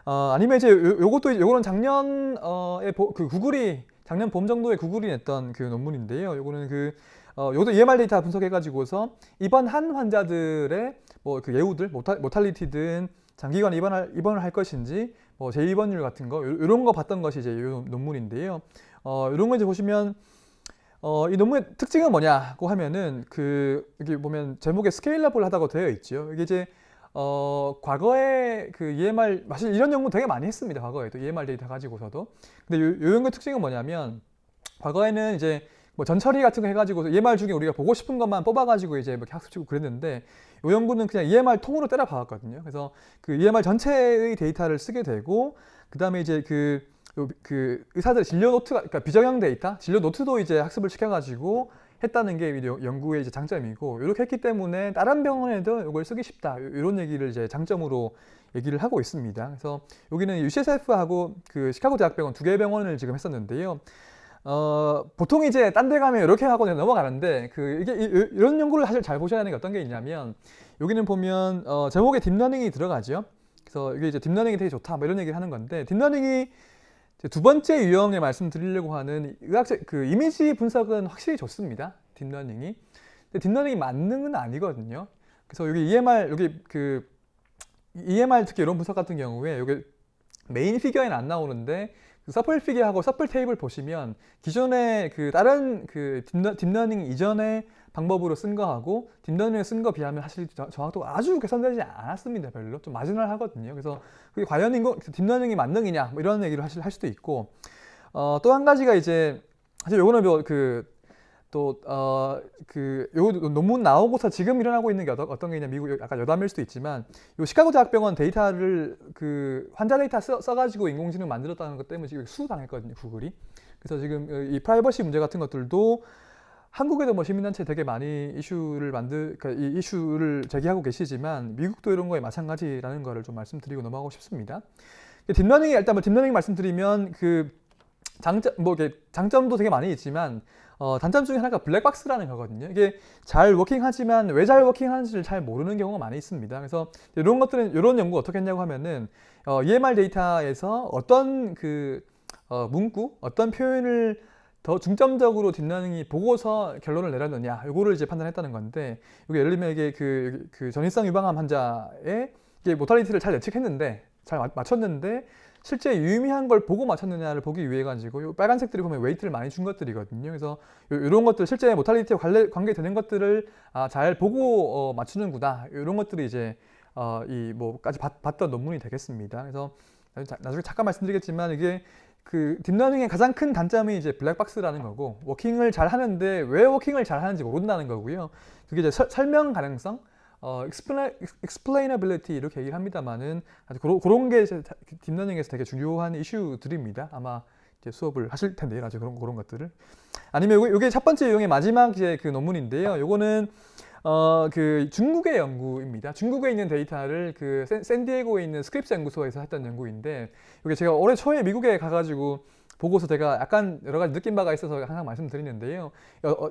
A: 아니면 이제 요거는 작년에 구글이 작년 봄 정도에 구글이 냈던 그 논문인데요. 요거는 요것도 EMR 데이터 분석해가지고서 입원한 환자들의 뭐 그 예후들, 모탈리티든 장기간 입원을 할 것인지, 뭐 재입원율 같은 거, 이런 거 봤던 것이 이제 이 논문인데요. 이런 거 이제 보시면 이 논문의 특징은 뭐냐고 하면은 여기 보면 제목에 스케일러블하다고 되어 있죠. 이게 이제 과거에 그 EMR 사실 이런 연구 되게 많이 했습니다. 과거에도 EMR 데이터 가지고서도. 근데 요 연구 특징은 뭐냐면 과거에는 이제 뭐 전처리 같은 거 해가지고 EMR 중에 우리가 보고 싶은 것만 뽑아가지고 이제 뭐 학습치고 그랬는데 이 연구는 그냥 EMR 통으로 때려 박았거든요. 그래서 그 EMR 전체의 데이터를 쓰게 되고 그 다음에 이제 그 의사들의 진료 노트가 그러니까 비정형 데이터, 진료 노트도 이제 학습을 시켜가지고 했다는 게 연구의 이제 장점이고 이렇게 했기 때문에 다른 병원에도 이걸 쓰기 쉽다 이런 얘기를 이제 장점으로 얘기를 하고 있습니다. 그래서 여기는 UCSF하고 그 시카고 대학병원 두 개의 병원을 지금 했었는데요. 보통 이제 딴 데 가면 이렇게 하고 넘어가는데 이게 이런 연구를 사실 잘 보셔야 하는 게 어떤 게 있냐면 여기는 보면 제목에 딥러닝이 들어가죠. 그래서 이게 이제 딥러닝이 되게 좋다 뭐 이런 얘기를 하는 건데 딥러닝이 두 번째 유형에 말씀드리려고 하는 의학적 그 이미지 분석은 확실히 좋습니다. 딥러닝이. 근데 딥러닝이 만능은 아니거든요. 그래서 여기 EMR 특히 이런 분석 같은 경우에 여기 메인 피겨에는 안 나오는데 그 서플 피겨하고 서플 테이블 보시면 기존에 그 다른 그 딥러닝 이전의 방법으로 쓴 거하고 딥러닝에 쓴 거 비하면 사실 정확도가 아주 개선되지 않았습니다. 별로 좀 마지널 하거든요. 그래서 그게 과연 딥러닝이 만능이냐 뭐 이런 얘기를 할 수도 있고 또 한 가지가 이제 사실 요거는 요 논문 나오고서 지금 일어나고 있는 게 어떤 게 있냐 미국 약간 여담일 수도 있지만 요 시카고 대학병원 데이터를 그 환자 데이터 써가지고 인공지능 만들었다는 것 때문에 지금 수당했거든요 구글이. 그래서 지금 이 프라이버시 문제 같은 것들도 한국에도 뭐 시민단체 되게 많이 그러니까 이 이슈를 제기하고 계시지만 미국도 이런 거에 마찬가지라는 거를 좀 말씀드리고 넘어가고 싶습니다. 딥러닝이 일단 뭐 딥러닝 말씀드리면 그 장점도 되게 많이 있지만 단점 중에 하나가 블랙박스라는 거거든요. 이게 잘 워킹하지만 왜 잘 워킹하는지를 잘 모르는 경우가 많이 있습니다. 그래서 이런 연구 어떻게 했냐고 하면은 EMR 데이터에서 어떤 문구, 어떤 표현을 더 중점적으로 딥러닝이 보고서 결론을 내렸느냐, 이거를 이제 판단했다는 건데, 이게 예를 들면 이게 그 전이성 유방암 환자의 이게 모탈리티를 잘 예측했는데, 잘 맞췄는데, 실제 유의미한 걸 보고 맞췄느냐를 보기 위해 가지고 요 빨간색들이 보면 웨이트를 많이 준 것들이거든요. 그래서 이런 것들 실제 모탈리티와 관계되는 것들을 잘 보고 맞추는구나. 이런 것들이 이제 까지 봤던 논문이 되겠습니다. 그래서 나중에 잠깐 말씀드리겠지만 이게 그 딥러닝의 가장 큰 단점이 이제 블랙박스라는 거고 워킹을 잘 하는데 왜 워킹을 잘 하는지 모른다는 거고요. 그게 이제 설명 가능성, explainability 이렇게 얘기를 합니다만은 아주 그런 게 딥러닝에서 되게 중요한 이슈들입니다. 아마 이제 수업을 하실 텐데 아주 그런 것들을 아니면 요게 첫 번째 유형의 마지막 이제 그 논문인데요. 요거는 그 중국의 연구입니다. 중국에 있는 데이터를 그 샌디에고에 있는 스크립스 연구소에서 했던 연구인데 이게 제가 올해 초에 미국에 가가지고 보고서 제가 약간 여러 가지 느낀 바가 있어서 항상 말씀드리는데요.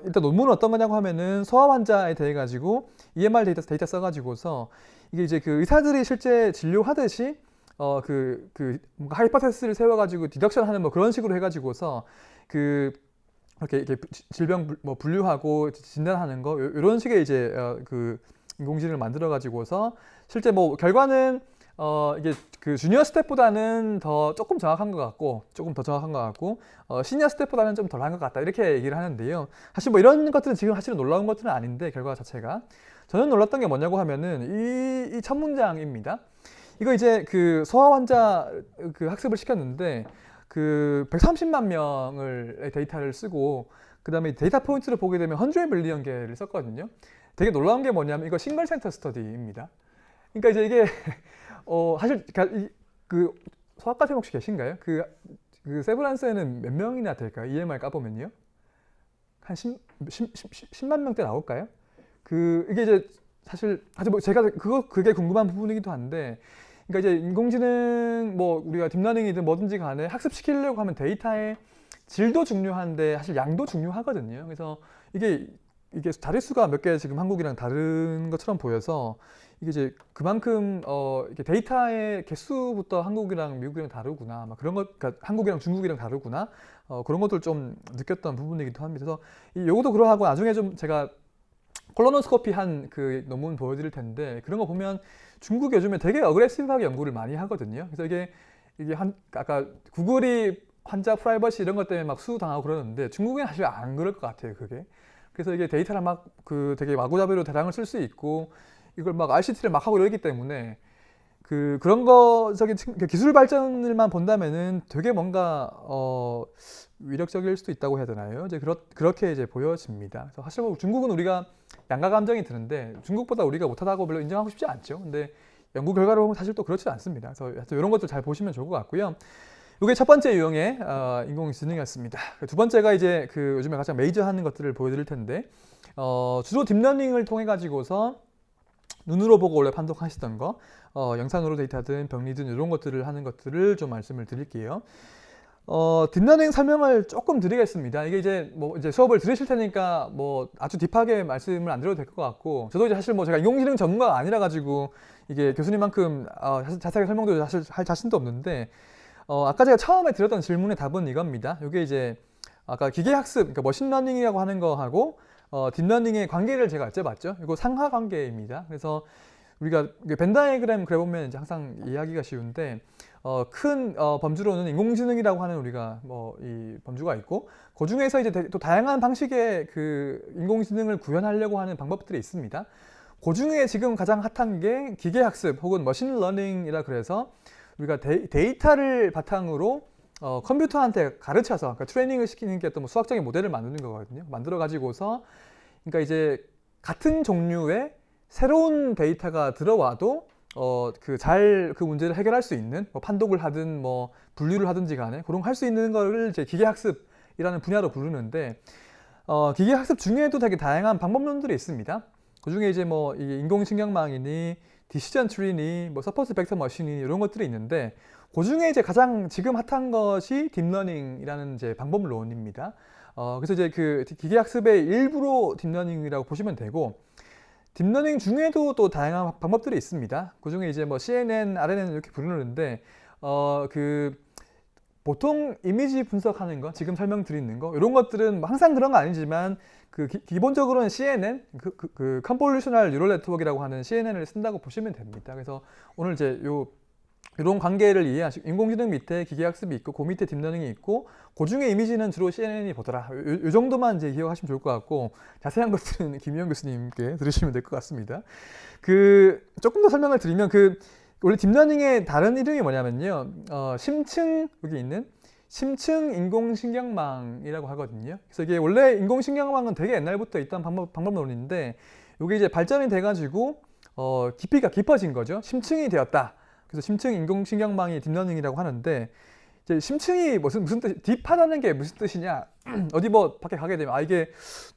A: 일단 논문은 어떤 거냐고 하면은 소아 환자에 대해 가지고 EMR 데이터 써가지고서 이게 이제 그 의사들이 실제 진료하듯이 뭔가 하이퍼테시스를 세워가지고 디덕션하는 뭐 그런 식으로 해가지고서 이렇게 질병 분류하고 진단하는 거 이런 식의 이제 그 인공지능을 만들어 가지고서 실제 뭐 결과는 이게 그 주니어 스텝보다는 조금 정확한 것 같고 조금 더 정확한 것 같고 시니어 스텝보다는 좀 덜한 것 같다 이렇게 얘기를 하는데요. 사실 뭐 이런 것들은 지금 사실은 놀라운 것들은 아닌데 결과 자체가 저는 놀랐던 게 뭐냐고 하면은 이 첫 문장입니다. 이거 이제 그 소아 환자 그 학습을 시켰는데 그 130만 명의 데이터를 쓰고 그 다음에 데이터 포인트를 보게 되면 100 밀리언 개를 썼거든요. 되게 놀라운 게 뭐냐면 이거 싱글 센터 스터디입니다. 그러니까 이제 이게 사실 그 소아과쌤 혹시 계신가요? 그 세브란스에는 몇 명이나 될까요? EMR 까보면요. 한 10만 명대 나올까요? 이게 이제 사실 뭐 제가 그게 궁금한 부분이기도 한데 그러니까 이제 인공지능 뭐 우리가 딥러닝이든 뭐든지 간에 학습시키려고 하면 데이터의 질도 중요한데 사실 양도 중요하거든요. 그래서 이게 자릿수가 몇 개 지금 한국이랑 다른 것처럼 보여서 이게 이제 그만큼 이게 데이터의 개수부터 한국이랑 미국이랑 다르구나. 막 그런 그러니까 한국이랑 중국이랑 다르구나. 그런 것들 좀 느꼈던 부분이기도 합니다. 그래서 요것도 그러하고 나중에 좀 제가 콜로노스코피 한 그 논문 보여드릴 텐데 그런 거 보면 중국 요즘에 되게 어그레시브하게 연구를 많이 하거든요. 그래서 이게 아까 구글이 환자 프라이버시 이런 것 때문에 막 수당하고 그러는데 중국에는 사실 안 그럴 것 같아요, 그게. 그래서 이게 데이터를 막 그 되게 마구잡이로 대량을 쓸 수 있고 이걸 막 RCT를 막 하고 이러기 때문에 그런 거적인 기술 발전을만 본다면은 되게 뭔가 위력적일 수도 있다고 해야 되나요? 이제 그렇게 이제 보여집니다. 그래서 사실 뭐 중국은 우리가 양가 감정이 드는데 중국보다 우리가 못하다고 별로 인정하고 싶지 않죠. 근데 연구 결과를 보면 사실 또 그렇지 않습니다. 그래서 이런 것도 잘 보시면 좋을 것 같고요. 이게 첫 번째 유형의 인공지능이었습니다. 두 번째가 이제 그 요즘에 가장 메이저하는 것들을 보여드릴 텐데 주로 딥러닝을 통해 가지고서 눈으로 보고 원래 판독하시던 거, 영상으로 데이터든 병리든 이런 것들을 하는 것들을 좀 말씀을 드릴게요. 딥러닝 설명을 조금 드리겠습니다. 이게 이제 뭐 이제 수업을 들으실 테니까 뭐 아주 딥하게 말씀을 안 드려도 될 것 같고, 저도 이제 사실 뭐 제가 인공지능 전문가가 아니라 가지고 이게 교수님만큼 자세하게 설명도 사실 할 자신도 없는데, 아까 제가 처음에 드렸던 질문의 답은 이겁니다. 이게 이제 아까 기계학습, 그러니까 머신러닝이라고 하는 거하고 딥러닝의 관계를 제가 여쭤봤죠. 이거 상하 관계입니다. 그래서 우리가 벤 다이어그램 그려보면 이제 항상 이해하기가 쉬운데 큰 범주로는 인공지능이라고 하는 우리가 뭐 이 범주가 있고 그 중에서 이제 또 다양한 방식의 그 인공지능을 구현하려고 하는 방법들이 있습니다. 그 중에 지금 가장 핫한 게 기계학습 혹은 머신러닝이라 그래서 우리가 데이터를 바탕으로 컴퓨터한테 가르쳐서 그러니까 트레이닝을 시키는 게 어떤 뭐 수학적인 모델을 만드는 거거든요. 만들어 가지고서 그러니까 이제 같은 종류의 새로운 데이터가 들어와도 그 문제를 해결할 수 있는 뭐 판독을 하든 뭐 분류를 하든지 간에 그런 거 할 수 있는 거를 이제 기계학습이라는 분야로 부르는데 기계학습 중에도 되게 다양한 방법론들이 있습니다. 그 중에 이제 뭐 이 인공신경망이니 디시전 트리니 뭐 서포트 벡터 머신이 이런 것들이 있는데 그 중에 이제 가장 지금 핫한 것이 딥러닝이라는 이제 방법론입니다. 그래서 이제 그 기계학습의 일부로 딥러닝이라고 보시면 되고 딥러닝 중에도 또 다양한 방법들이 있습니다. 그 중에 이제 뭐 CNN, RNN 이렇게 부르는데 보통 이미지 분석하는 거, 지금 설명드리는 거 이런 것들은 뭐 항상 그런 거 아니지만 기본적으로는 CNN, 컨볼루셔널 뉴럴 네트워크라고 하는 CNN을 쓴다고 보시면 됩니다. 그래서 오늘 이제 이런 관계를 이해하시고 인공지능 밑에 기계학습이 있고 그 밑에 딥러닝이 있고 그 중에 이미지는 주로 CNN이 보더라. 이 정도만 이제 기억하시면 좋을 것 같고 자세한 것들은 김희영 교수님께 들으시면 될 것 같습니다. 조금 더 설명을 드리면 원래 딥러닝의 다른 이름이 뭐냐면요. 심층 여기 있는 심층 인공신경망이라고 하거든요. 그래서 이게 원래 인공신경망은 되게 옛날부터 있던 방법론인데 이게 이제 발전이 돼가지고 깊이가 깊어진 거죠. 심층이 되었다. 그래서 심층 인공신경망이 딥러닝이라고 하는데 이제 심층이 무슨 뜻, 딥하다는 게 무슨 뜻이냐? 어디 뭐 밖에 가게 되면 이게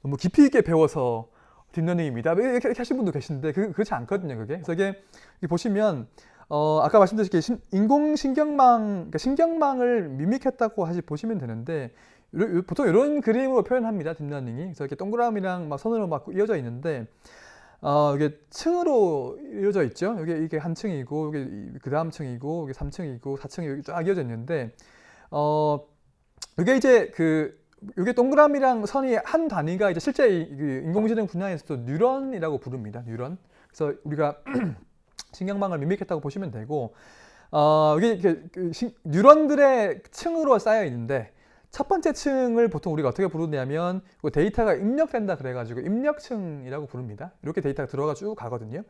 A: 너무 깊이 있게 배워서 딥러닝입니다. 이렇게 하신 분도 계신데 그렇지 않거든요. 그래서 이게 보시면 아까 말씀드렸듯이 인공신경망, 그러니까 신경망을 밈믹했다고 보시면 되는데 보통 이런 그림으로 표현합니다. 딥러닝이. 그래서 이렇게 동그라미랑 막 선으로 막 이어져 있는데 이게 층으로 이어져 있죠. 이게 한 층이고, 이게 그 다음 층이고, 이게 3층이고, 4층이 쫙 이어져 있는데, 이게 이제 이게 동그라미랑 선이 한 단위가 이제 실제 인공지능 분야에서도 뉴런이라고 부릅니다. 뉴런. 그래서 우리가 신경망을 밈믹했다고 보시면 되고, 이게 뉴런들의 층으로 쌓여 있는데, 첫 번째 층을 보통 우리가 어떻게 부르냐면 데이터가 입력된다 그래가지고 입력층이라고 부릅니다. 이렇게 데이터가 들어가 쭉 가거든요.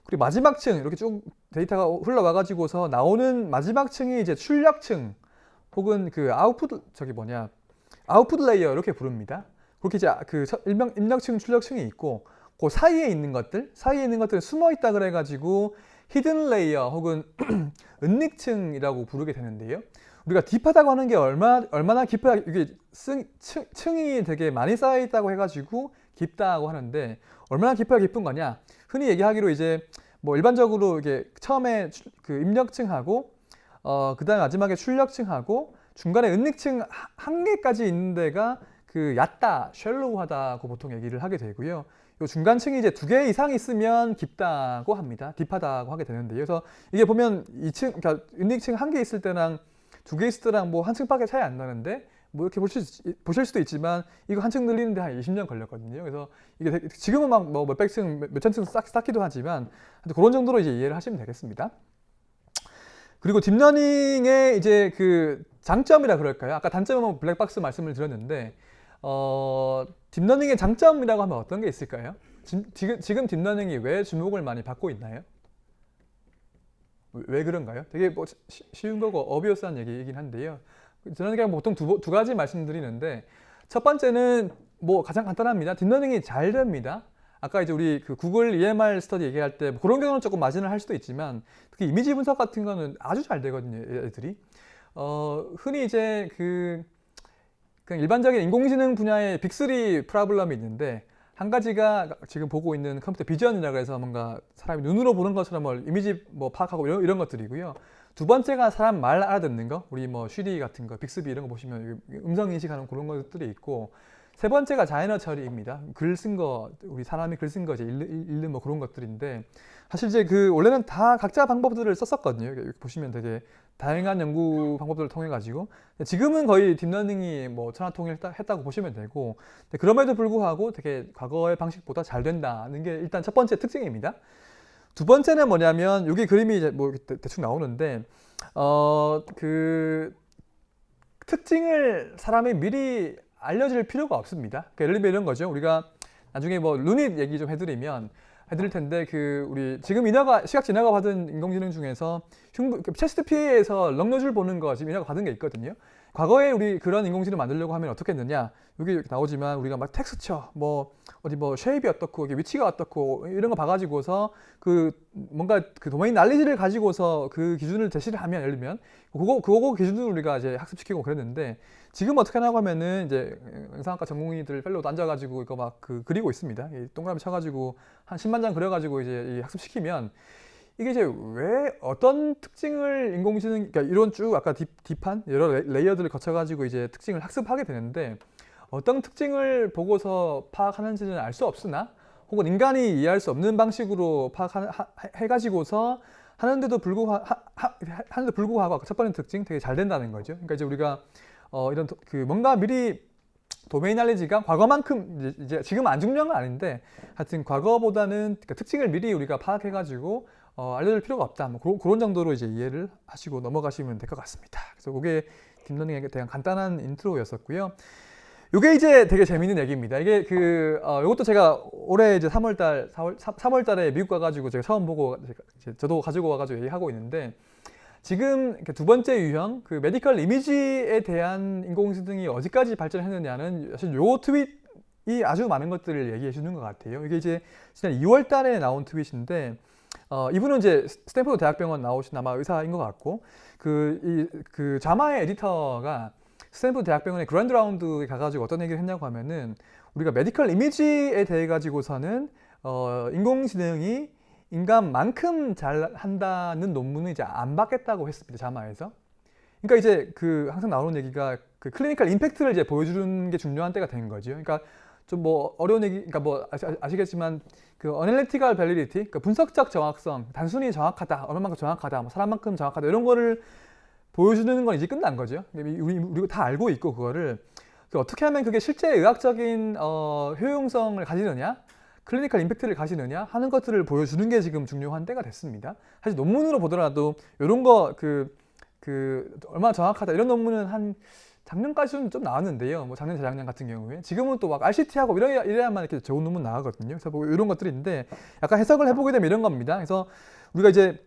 A: 그리고 마지막 층 이렇게 쭉 데이터가 흘러와가지고서 나오는 마지막 층이 이제 출력층 혹은 아웃풋 레이어 이렇게 부릅니다. 그렇게 이제 입력층, 출력층이 있고 그 사이에 있는 것들은 숨어 있다 그래가지고 히든 레이어 혹은 은닉층이라고 부르게 되는데요. 우리가 딥하다고 하는 게 얼마나 깊어야 이게 층이 되게 많이 쌓여 있다고 해가지고 깊다고 하는데 얼마나 깊어야 깊은 거냐? 흔히 얘기하기로 이제 뭐 일반적으로 이게 처음에 입력층하고 그다음에 마지막에 출력층하고 중간에 은닉층 한 개까지 있는 데가 얕다, 쉘로우하다고 보통 얘기를 하게 되고요. 요 중간층이 이제 2개 이상 있으면 깊다고 합니다. 딥하다고 하게 되는데요. 그래서 이게 보면 그러니까 은닉층 한 개 있을 때랑 2개 있을 때랑 뭐 한 층밖에 차이 안 나는데 뭐 이렇게 보실 수도 있지만 이거 한 층 늘리는데 한 20년 걸렸거든요. 그래서 이게 지금은 막 뭐 몇백 층, 몇천 층 쌓기도 하지만 그런 정도로 이제 이해를 하시면 되겠습니다. 그리고 딥러닝의 이제 장점이라 그럴까요? 아까 단점은 블랙박스 말씀을 드렸는데 딥러닝의 장점이라고 하면 어떤 게 있을까요? 지금 딥러닝이 왜 주목을 많이 받고 있나요? 왜 그런가요? 되게 뭐 쉬운 거고 어비어스한 얘기이긴 한데요. 저는 그냥 보통 두 가지 말씀드리는데 첫 번째는 뭐 가장 간단합니다. 딥러닝이 잘 됩니다. 아까 이제 우리 그 구글 EMR 스터디 얘기할 때뭐 그런 경우는 조금 마진을 할 수도 있지만 특히 이미지 분석 같은 거는 아주 잘 되거든요, 애들이. 흔히 이제 그냥 일반적인 인공지능 분야의 빅3 프로블럼이 있는데 한 가지가 지금 보고 있는 컴퓨터 비전이라고 해서 뭔가 사람이 눈으로 보는 것처럼 뭐 이미지 뭐 파악하고 이런 것들이고요. 두 번째가 사람 말 알아듣는 거, 우리 뭐 쉬리 같은 거, 빅스비 이런 거 보시면 음성 인식하는 그런 것들이 있고, 세 번째가 자연어 처리입니다. 글 쓴 거, 우리 사람이 글 쓴 거 이제 읽는 뭐 그런 것들인데, 사실 이제 원래는 다 각자 방법들을 썼었거든요. 여기 보시면 되게 다양한 연구 방법들을 통해 가지고 지금은 거의 딥러닝이 뭐 천하통일했다고 보시면 되고, 그럼에도 불구하고 되게 과거의 방식보다 잘 된다는 게 일단 첫 번째 특징입니다. 두 번째는 뭐냐면 여기 그림이 이제 뭐 대충 나오는데 그 특징을 사람이 미리 알려줄 필요가 없습니다. 그러니까 예를 들면 이런 거죠. 우리가 나중에 뭐 루닛 얘기 좀 해드릴 텐데 우리 지금 시각 진화가 받은 인공지능 중에서 체스트 PA에서 럭너줄 보는 거 지금 인화가 받은 게 있거든요. 과거에 우리 그런 인공지능 만들려고 하면 어떻게 했느냐? 여기 나오지만 우리가 막 텍스처 어디 뭐 쉐입이 어떻고 위치가 어떻고 이런 거 봐가지고서 뭔가 도메인 난리지를 가지고서 그 기준을 제시를 하면 예를 들면 그거 기준으로 우리가 이제 학습시키고 그랬는데 지금 어떻게 하냐고 하면은 이제 영상학과 전공의들 펠로우도 앉아가지고 이거 막 그리고 있습니다. 동그라미 쳐가지고 한 10만 장 그려가지고 이제 학습시키면 이게 이제 왜 어떤 특징을 인공지능, 그러니까 이런 쭉 아까 딥한 여러 레이어들을 거쳐가지고 이제 특징을 학습하게 되는데 어떤 특징을 보고서 파악하는지는 알 수 없으나 혹은 인간이 이해할 수 없는 방식으로 해가지고서 하는데도 불구하고 아까 첫 번째 특징 되게 잘 된다는 거죠. 그러니까 이제 우리가 이런 뭔가 미리 도메인 날리지가 과거만큼 이제 지금 안 중요한 건 아닌데 하여튼 과거보다는 그러니까 특징을 미리 우리가 파악해가지고 알려줄 필요가 없다. 뭐 그런 정도로 이제 이해를 하시고 넘어가시면 될 것 같습니다. 그래서 그게 딥러닝에 대한 간단한 인트로였었고요. 이게 이제 되게 재밌는 얘기입니다. 이게 이것도 제가 올해 이제 3월달에 미국 가가지고 제가 처음 보고 저도 가지고 와가지고 얘기하고 있는데 지금 두 번째 유형 메디컬 이미지에 대한 인공지능이 어디까지 발전했느냐는 사실 요 트윗이 아주 많은 것들을 얘기해 주는 것 같아요. 이게 이제 지난 2월달에 나온 트윗인데 이분은 이제 스탠포드 대학병원 나오신 아마 의사인 것 같고 자마의 에디터가 스탠포드 대학병원의 그랜드 라운드에 가가지고 어떤 얘기를 했냐고 하면은 우리가 메디컬 이미지에 대해 가지고서는 인공지능이 인간만큼 잘 한다는 논문을 이제 안 받겠다고 했습니다. 자마에서. 그러니까 이제 항상 나오는 얘기가 클리니컬 임팩트를 이제 보여주는 게 중요한 때가 된 거죠. 그러니까 좀 뭐 어려운 얘기, 그러니까 뭐 아시겠지만 어널리티컬 밸리디티, 그러니까 분석적 정확성, 단순히 정확하다, 얼마만큼 정확하다, 뭐 사람만큼 정확하다 이런 거를 보여주는 건 이제 끝난 거죠. 우리가 다 알고 있고 그거를 어떻게 하면 그게 실제 의학적인 효용성을 가지느냐, 클리니컬 임팩트를 가지느냐 하는 것들을 보여주는 게 지금 중요한 때가 됐습니다. 사실 논문으로 보더라도 이런 거 얼마나 정확하다 이런 논문은 한 작년까지는 좀 나왔는데요. 뭐 작년, 재작년 같은 경우에 지금은 또 막 RCT하고 이래야만 이렇게 좋은 논문 나오거든요. 그래서 뭐 이런 것들인데 약간 해석을 해보게 되면 이런 겁니다. 그래서 우리가 이제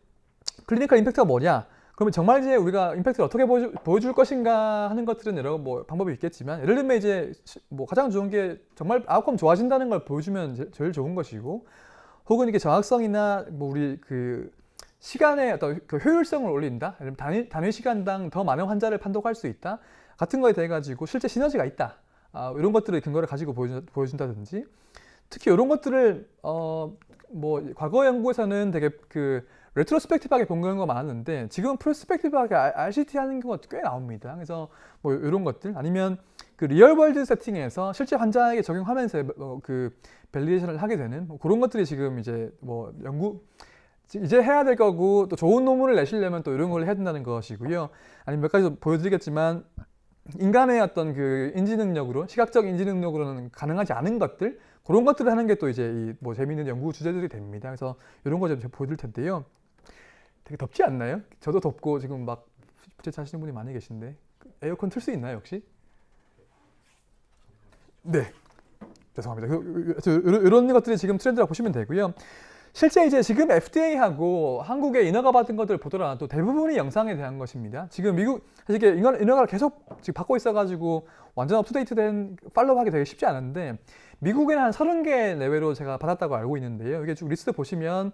A: 클리니컬 임팩트가 뭐냐? 그러면 정말 이제 우리가 임팩트를 어떻게 보여줄 것인가 하는 것들은 여러 뭐 방법이 있겠지만 예를 들면 이제 뭐 가장 좋은 게 정말 아웃컴 좋아진다는 걸 보여주면 제일 좋은 것이고 혹은 이게 정확성이나 뭐 우리 시간의 어떤 효율성을 올린다. 예를 들면 단위 시간당 더 많은 환자를 판독할 수 있다. 같은 거에 대해 가지고 실제 시너지가 있다. 이런 것들의 근거를 가지고 보여준다든지 특히 이런 것들을 뭐 과거 연구에서는 되게 레트로스펙티브하게 본 경우가 많았는데 지금은 프로스펙티브하게 RCT 하는 경우가 꽤 나옵니다. 그래서 뭐 이런 것들 아니면 리얼월드 세팅에서 실제 환자에게 적용하면서 밸리데이션을 하게 되는 뭐 그런 것들이 지금 이제 뭐 이제 해야 될 거고 또 좋은 논문을 내시려면 또 이런 걸 해야 된다는 것이고요. 아니면 몇 가지 더 보여드리겠지만 인간의 어떤 인지 능력으로 시각적 인지 능력으로는 가능하지 않은 것들 그런 것들을 하는 게 또 이제 뭐 재미있는 연구 주제들이 됩니다. 그래서 이런 거 좀 보여드릴 텐데요. 되게 덥지 않나요? 저도 덥고 지금 막 부채 차시는 분이 많이 계신데 에어컨 틀 수 있나요, 혹시? 네. 죄송합니다. 이런 것들이 지금 트렌드라고 보시면 되고요. 실제 이제 지금 FDA하고 한국의 인허가 받은 것들 보더라도 대부분이 영상에 대한 것입니다. 지금 미국 사실 이게 인허가를 계속 지금 받고 있어가지고 완전 업투데이트된 팔로우하기 되게 쉽지 않은데 미국에는 한 30개 내외로 제가 받았다고 알고 있는데요. 이게 쭉 리스트 보시면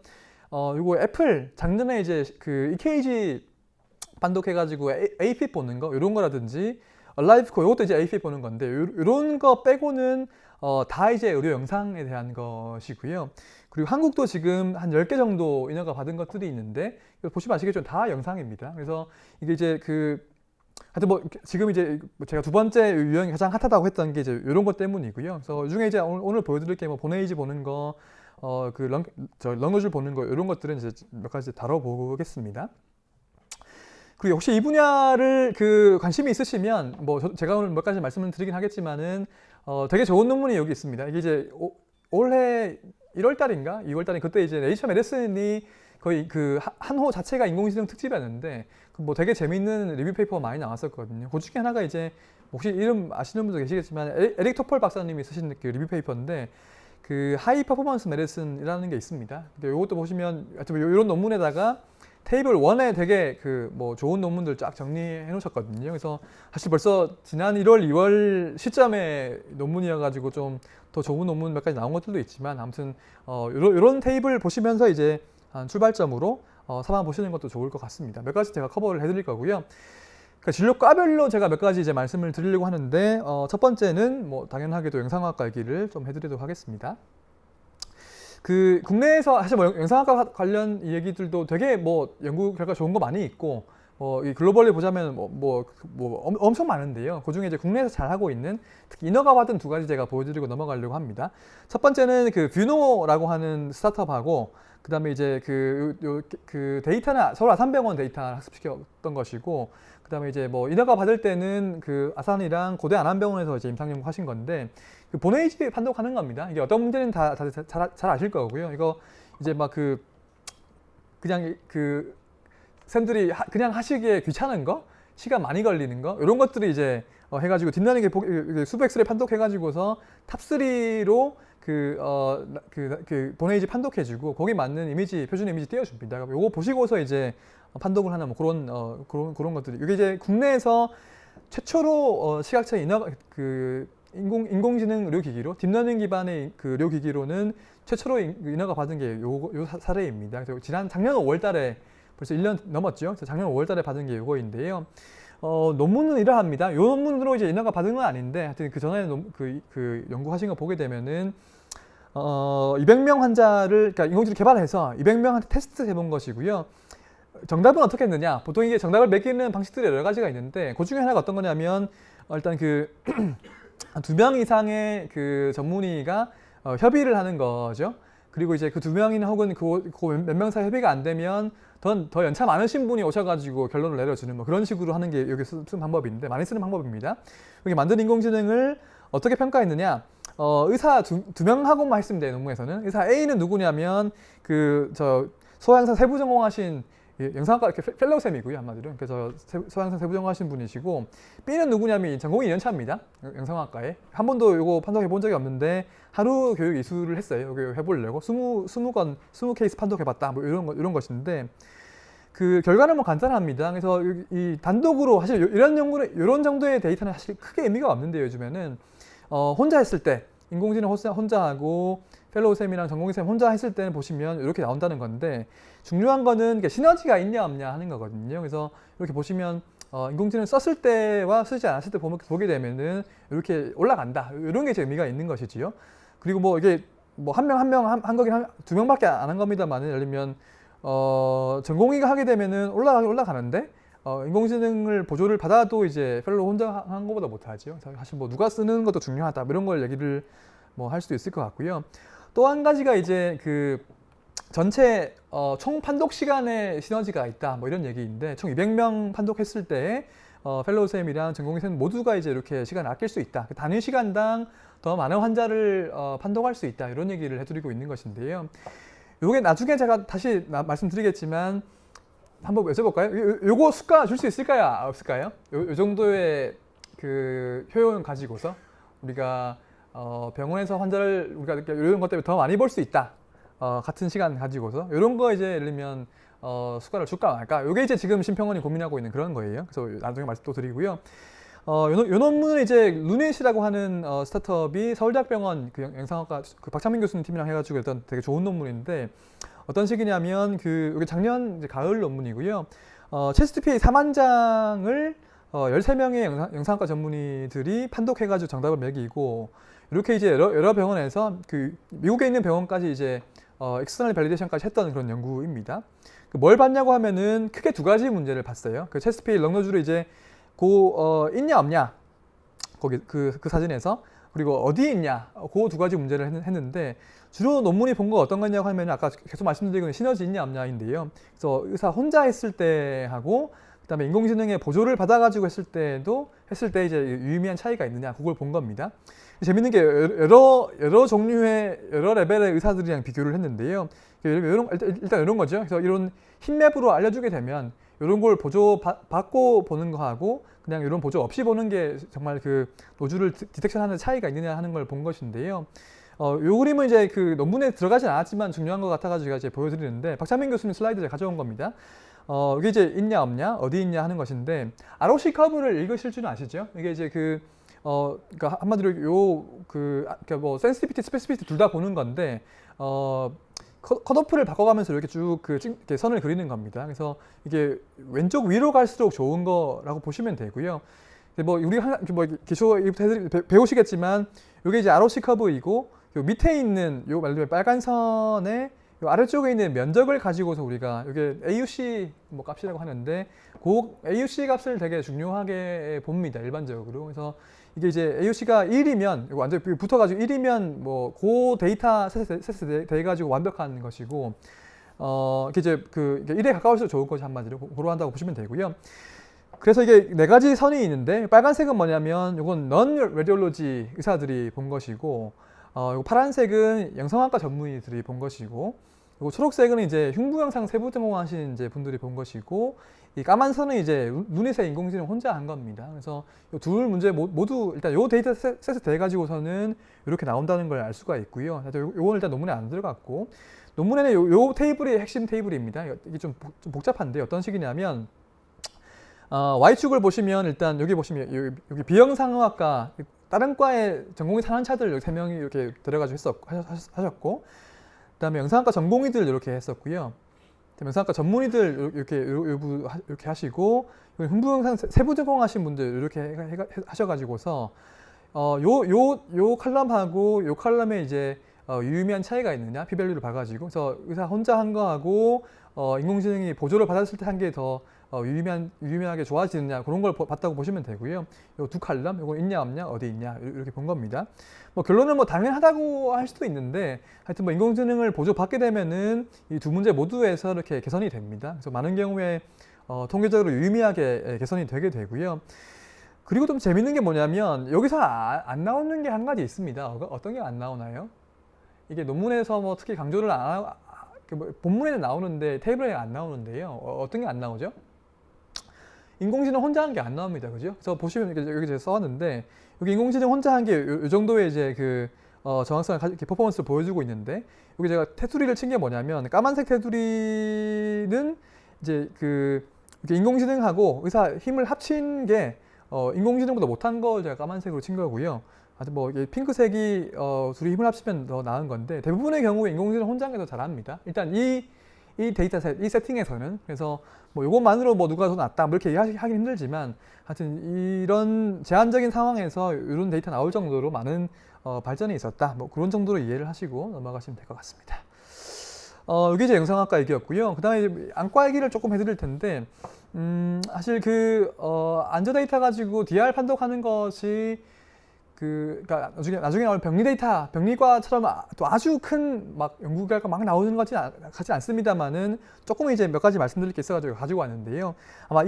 A: 이거 애플 작년에 이제 그 EKG 판독해가지고 AFib 보는 거 이런 거라든지 라이프코 이것도 이제 AFib 보는 건데 이런 거 빼고는 다 이제 의료 영상에 대한 것이고요. 그리고 한국도 지금 한 10개 정도 인허가 받은 것들이 있는데 보시면 아시겠지만 다 영상입니다. 그래서 이게 이제 하여튼 뭐 지금 이제 제가 두 번째 유형이 가장 핫하다고 했던 게 이제 이런 것 때문이고요. 그래서 이 중에 이제 오늘 보여드릴 게 뭐 보네이지 보는 거, 런거줄 보는 거 이런 것들은 이제 몇 가지 다뤄보겠습니다. 그리고 혹시 이 분야를 관심이 있으시면 뭐 제가 오늘 몇 가지 말씀을 드리긴 하겠지만은 되게 좋은 논문이 여기 있습니다. 이게 이제 올해 1월 달인가 2월 달에 그때 이제 네이처 메디슨이 거의 한호 자체가 인공지능 특집이었는데 뭐 되게 재밌는 리뷰 페이퍼가 많이 나왔었거든요. 그 중에 하나가 이제 혹시 이름 아시는 분도 계시겠지만 에릭 토펄 박사님이 쓰신 그 리뷰 페이퍼인데 하이 퍼포먼스 메디슨이라는 게 있습니다. 이것도 보시면 하여튼 이런 논문에다가 테이블 1에 되게 뭐 좋은 논문들 쫙 정리해 놓으셨거든요. 그래서 사실 벌써 지난 1월, 2월 시점에 논문이어가지고 좀 더 좋은 논문 몇 가지 나온 것들도 있지만 아무튼 이런 테이블 보시면서 이제 한 출발점으로 삼아보시는 것도 좋을 것 같습니다. 몇 가지 제가 커버를 해드릴 거고요. 진료과별로 제가 몇 가지 이제 말씀을 드리려고 하는데 첫 번째는 뭐 당연하게도 영상학과 얘기를 좀 해드리도록 하겠습니다. 국내에서 사실 뭐 영상학과 관련 얘기들도 되게 뭐 연구 결과 좋은 거 많이 있고 이 글로벌리 보자면 엄청 많은데요. 그 중에 이제 국내에서 잘 하고 있는 특히 인허가 받은 두 가지 제가 보여드리고 넘어가려고 합니다. 첫 번째는 뷰노라고 하는 스타트업하고 그다음에 이제 데이터는 서울 아산병원 데이터를 학습시켰던 것이고 그다음에 이제 뭐 인허가 받을 때는 아산이랑 고대 안암병원에서 이제 임상 연구하신 건데 보네이지 판독하는 겁니다. 이게 어떤 문제는 다 잘 아실 거고요. 이거 이제 막 그냥 쌤들이 그냥 하시기에 귀찮은 거, 시간 많이 걸리는 거 이런 것들이 이제 해가지고 딥러닝 수백스를 판독해가지고서 탑3로 보네이지 판독해주고 거기 맞는 이미지 표준 이미지 띄워줍니다. 요거 보시고서 이제 판독을 하는 뭐 그런 것들이 이게 이제 국내에서 최초로 시각처 인공지능 의료기기로 딥러닝 기반의 의료기기로는 최초로 인허가 받은 게 요 사례입니다. 그래서 작년 5월달에 벌써 1년 넘었죠. 작년 5월달에 받은 게 이거인데요. 논문은 이러합니다. 이 논문으로 이제 인허가 받은 건 아닌데, 하여튼 그 전에 연구하신 거 보게 되면은 200명 환자를 그러니까 인공지능 개발해서 200명한테 테스트 해본 것이고요. 정답은 어떻게 했느냐? 보통 이게 정답을 매기는 방식들이 여러 가지가 있는데, 그 중에 하나가 어떤 거냐면 일단 한 2명 이상의 전문의가 협의를 하는 거죠. 그리고 이제 2명이나 혹은 몇 명 사이 협의가 안 되면 더 연차 많으신 분이 오셔가지고 결론을 내려주는 뭐 그런 식으로 하는 게 여기 쓰는 방법인데 많이 쓰는 방법입니다. 여기 만든 인공지능을 어떻게 평가했느냐? 의사 두 명하고만 했습니다. 논문에서는 의사 A는 누구냐면 소양산 세부 전공하신 영상학과 이렇게 펠로우 쌤이고요, 한마디로. 그래서 소양산 세부 전공하신 분이시고 B는 누구냐면 전공이 2년차입니다. 영상학과에 한 번도 이거 판독해 본 적이 없는데 하루 교육 이수를 했어요. 여기 해보려고 20 케이스 판독해봤다. 뭐 이런 것인데 결과는 뭐 간단합니다. 그래서 이 단독으로 사실 이런 정도의 데이터는 사실 크게 의미가 없는데 요즘에는 혼자 했을 때 인공지능 혼자 하고 펠로우 쌤이랑 전공의 쌤 혼자 했을 때는 보시면 이렇게 나온다는 건데 중요한 거는 시너지가 있냐 없냐 하는 거거든요. 그래서 이렇게 보시면 인공지능 썼을 때와 쓰지 않았을 때 보게 되면은 이렇게 올라간다. 이런 게 이제 의미가 있는 것이지요. 그리고 뭐 이게 뭐 한 명 한 거긴 두 명밖에 안 한 겁니다만은 예를 들면 전공의가 하게 되면은 올라가는데 인공지능을 보조를 받아도 이제 펠로우 혼자 한 것보다 못하죠. 사실 뭐 누가 쓰는 것도 중요하다. 이런 걸 얘기를 뭐 할 수도 있을 것 같고요. 또 한 가지가 이제 전체 총 판독 시간에 시너지가 있다. 뭐 이런 얘기인데 총 200명 판독했을 때 펠로우 쌤이랑 전공의 쌤 모두가 이제 이렇게 시간을 아낄 수 있다. 단위 시간당 더 많은 환자를 판독할 수 있다. 이런 얘기를 해드리고 있는 것인데요. 이게 나중에 제가 다시 말씀드리겠지만 한번 여쭤볼까요? 요거 수가 줄 수 있을까요? 없을까요? 요 정도의 그 효용 가지고서 우리가 병원에서 환자를 우리가 이런 것 때문에 더 많이 볼 수 있다. 같은 시간 가지고서 이런 거 이제 예를 들면 수가를 줄까 말까. 요게 이제 지금 심평원이 고민하고 있는 그런 거예요. 그래서 나중에 말씀 또 드리고요. 요 논문은 이제 루넷이라고 하는 스타트업이 서울대학병원 그 영상학과 그 박창민 교수님 팀이랑 해가지고 일단 되게 좋은 논문인데 어떤 식이냐면 그 이게 작년 이제 가을 논문이고요. 체스트PA 4만 장을 13명의 영상학과 전문의들이 판독해가지고 정답을 매기고 이렇게 이제 여러 병원에서 그 미국에 있는 병원까지 이제 엑스터널 밸리데이션까지 했던 그런 연구입니다. 뭘 봤냐고 하면은 크게 두 가지 문제를 봤어요. 그 체스트PA 럭너주를 이제 있냐 없냐 거기 그 사진에서 그리고 어디에 있냐 그 두 가지 문제를 했는데 주로 논문이 본 거 어떤 거냐고 하면 아까 계속 말씀드린 건 시너지 있냐 없냐인데요. 그래서 의사 혼자 했을 때 하고 그다음에 인공지능의 보조를 받아가지고 했을 때 이제 유의미한 차이가 있느냐 그걸 본 겁니다. 재밌는 게 여러 종류의 여러 레벨의 의사들이랑 비교를 했는데요. 일단 이런 거죠. 그래서 이런 힙맵으로 알려주게 되면 이런 걸 보조 받고 보는 거하고 그냥 이런 보조 없이 보는 게 정말 그 노즐을 디텍션하는 차이가 있느냐 하는 걸 본 것인데요. 요 그림은 이제 그 논문에 들어가진 않았지만 중요한 것 같아가지고 제가 이제 보여드리는데 박창민 교수님 슬라이드 제가 가져온 겁니다. 이게 이제 있냐 없냐 어디 있냐 하는 것인데 ROC 커브를 읽으실 줄은 아시죠? 이게 이제 그러니까 한마디로 그러니까 뭐 센시티비티, 스페시피티 둘 다 보는 건데 컷오프를 바꿔가면서 이렇게 쭉 이렇게 선을 그리는 겁니다. 그래서 이게 왼쪽 위로 갈수록 좋은 거라고 보시면 되고요. 뭐 우리가 뭐 기초 배우시겠지만 이게 이제 ROC 커브이고 요 밑에 있는 요 말로 빨간 선에 요 아래쪽에 있는 면적을 가지고서 우리가 이게 AUC 뭐 값이라고 하는데 그 AUC 값을 되게 중요하게 봅니다. 일반적으로. 그래서 이게 이제 AUC가 1이면 완전히 붙어가지고 1이면 뭐 그 데이터 셋에 돼 가지고 완벽한 것이고 이게 이제 이게 1에 가까울수록 좋은 것이 한마디로 고로 한다고 보시면 되고요. 그래서 이게 네 가지 선이 있는데 빨간색은 뭐냐면 이건 넌 레디올로지 의사들이 본 것이고 요 파란색은 영상학과 전문의들이 본 것이고 그리고 초록색은 이제 흉부영상 세부 전공하신 이제 분들이 본 것이고 이 까만 선은 이제 루닛의 인공지능 혼자 한 겁니다. 그래서 이 둘 문제 모두 일단 요 데이터 셋에 대 가지고서는 이렇게 나온다는 걸 알 수가 있고요. 요건 일단 논문에 안 들어갔고 논문에는 요 테이블이 핵심 테이블입니다. 이게 좀 복잡한데 어떤 식이냐면 Y축을 보시면 일단 여기 보시면 여기 비영상학과 다른 과의 전공의 산환차들 여기 3명이 이렇게 들어가지고 하셨고 그다음에 영상학과 전공의들 이렇게 했었고요. 영상학과 전문의들 이렇게 하시고 흉부영상 세부 전공하신 분들 이렇게 하셔가지고서 요 칼럼하고 요 칼럼에 이제 유의미한 차이가 있느냐 p-밸류를 봐가지고 그래서 의사 혼자 한 거하고 인공지능이 보조를 받았을 때 한 게 더 유의미하게 좋아지느냐 그런 걸 봤다고 보시면 되고요. 요 두 칼럼 이거 있냐 없냐 어디 있냐 이렇게 본 겁니다. 뭐 결론은 뭐 당연하다고 할 수도 있는데 하여튼 뭐 인공지능을 보조받게 되면은 이 두 문제 모두에서 이렇게 개선이 됩니다. 그래서 많은 경우에 통계적으로 유의미하게 개선이 되게 되고요. 그리고 좀 재밌는 게 뭐냐면 여기서 안 나오는 게 한 가지 있습니다. 어떤 게 안 나오나요? 이게 논문에서 뭐 특히 강조를 안 하고 본문에는 나오는데 테이블에 안 나오는데요. 어떤 게 안 나오죠? 인공지능 혼자 한 게 안 나옵니다. 그죠? 그래서 보시면 여기 제가 써왔는데 여기 인공지능 혼자 한 게 이 정도의 이제 정확성을 퍼포먼스를 보여주고 있는데 여기 제가 테두리를 친 게 뭐냐면 까만색 테두리는 이제 이렇게 인공지능하고 의사 힘을 합친 게 인공지능보다 못한 걸 제가 까만색으로 친 거고요. 아주 뭐 이게 핑크색이 둘이 힘을 합치면 더 나은 건데 대부분의 경우에 인공지능 혼자 한 게 더 잘합니다. 일단 이 데이터셋, 이 세팅에서는 그래서 뭐 이것만으로 뭐 누가 더 낫다 뭐 이렇게 하긴 힘들지만 하여튼 이런 제한적인 상황에서 이런 데이터 나올 정도로 많은 발전이 있었다. 뭐 그런 정도로 이해를 하시고 넘어가시면 될 것 같습니다. 이게 이제 영상학과 얘기였고요. 그 다음에 이제 안과 얘기를 조금 해드릴 텐데 사실 안저 데이터 가지고 DR 판독하는 것이 그러니까 나중에 나올 병리 데이터, 병리과처럼 또 아주 큰 막 연구 결과 막 나오는 것 같지 않습니다만은 조금 이제 몇 가지 말씀드릴 게 있어가지고 가지고 왔는데요. 아마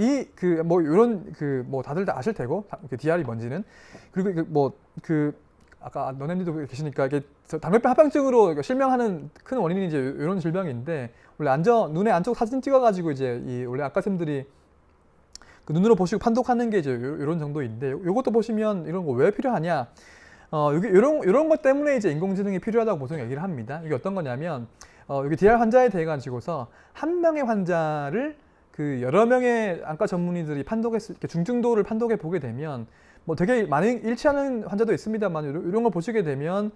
A: 뭐 이런 뭐 다들 다 아실 테고 DR이 뭔지는 그리고 아까 너네들도 계시니까 이게 당뇨병 합병증으로 실명하는 큰 원인이 이제 이런 질병인데 원래 눈의 안쪽 사진 찍어가지고 이제 이 원래 아까쌤들이 그 눈으로 보시고 판독하는 게 이제 이런 정도인데 요것도 보시면 이런 거 왜 필요하냐? 이런 것 때문에 이제 인공지능이 필요하다고 보통 얘기를 합니다. 이게 어떤 거냐면 여기 DR 환자에 대해 가지고서 한 명의 환자를 그 여러 명의 안과 전문의들이 이렇게 중증도를 판독해 보게 되면 뭐 되게 많이 일치하는 환자도 있습니다만 이런 걸 보시게 되면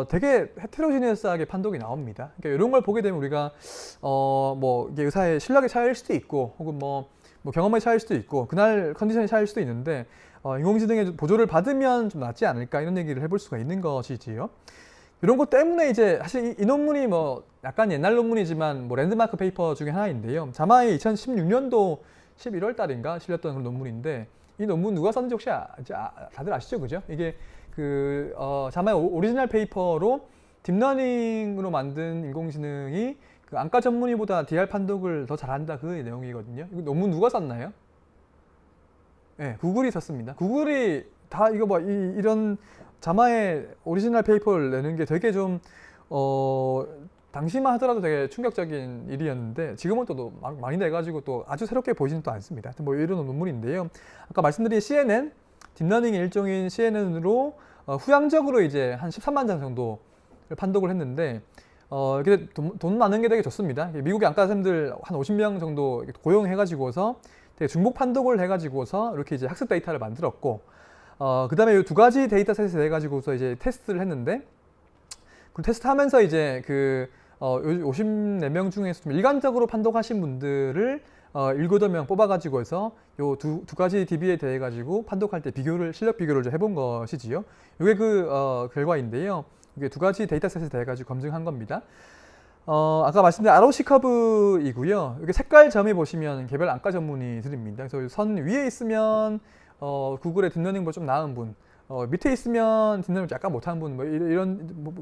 A: 되게 헤테로지니어스하게 판독이 나옵니다. 그러니까 이런 걸 보게 되면 우리가 뭐 이게 의사의 실력의 차이일 수도 있고 혹은 뭐 경험의 차이일 수도 있고 그날 컨디션의 차이일 수도 있는데 인공지능의 보조를 받으면 좀 낫지 않을까 이런 얘기를 해볼 수가 있는 것이지요. 이런 것 때문에 이제 사실 이 논문이 뭐 약간 옛날 논문이지만 뭐 랜드마크 페이퍼 중에 하나인데요. 자마의 2016년도 11월 달인가 실렸던 그런 논문인데 이 논문 누가 썼는지 혹시 다들 아시죠? 그죠? 이게 그 자마의 오리지널 페이퍼로 딥러닝으로 만든 인공지능이 그 안과 전문의보다 DR 판독을 더 잘한다 그 내용이거든요. 이거 논문 누가 썼나요? 네, 구글이 썼습니다. 구글이 다 이거 뭐 이런 자마의 오리지널 페이퍼를 내는 게 되게 좀 당시만 하더라도 되게 충격적인 일이었는데 지금은 또 많이 내가지고 또 아주 새롭게 보이지는 또 않습니다. 뭐 이런 논문인데요. 아까 말씀드린 CNN 딥러닝의 일종인 CNN으로 후향적으로 이제 한 13만 장 정도 판독을 했는데 이게 돈 많은 게 되게 좋습니다. 미국의 안과쌤들 한 50명 정도 고용해가지고서 되게 중복 판독을 해가지고서 이렇게 이제 학습 데이터를 만들었고 그 다음에 이 두 가지 데이터셋을 해가지고서 이제 테스트를 했는데 그 테스트하면서 이제 그 54명 중에서 좀 일관적으로 판독하신 분들을 7, 8명 뽑아가지고서 요 두 가지 DB에 대해 가지고 판독할 때 실력 비교를 좀 해본 것이지요. 이게 그 결과인데요. 이게 두 가지 데이터셋에 대해 가지고 검증한 겁니다. 아까 말씀드린 ROC 커브이고요. 이게 색깔 점이 보시면 개별 안과 전문의들입니다. 그래서 선 위에 있으면 구글의 딥러닝보다 좀 나은 분, 밑에 있으면 딥러닝 약간 못하는 분, 뭐 이런 뭐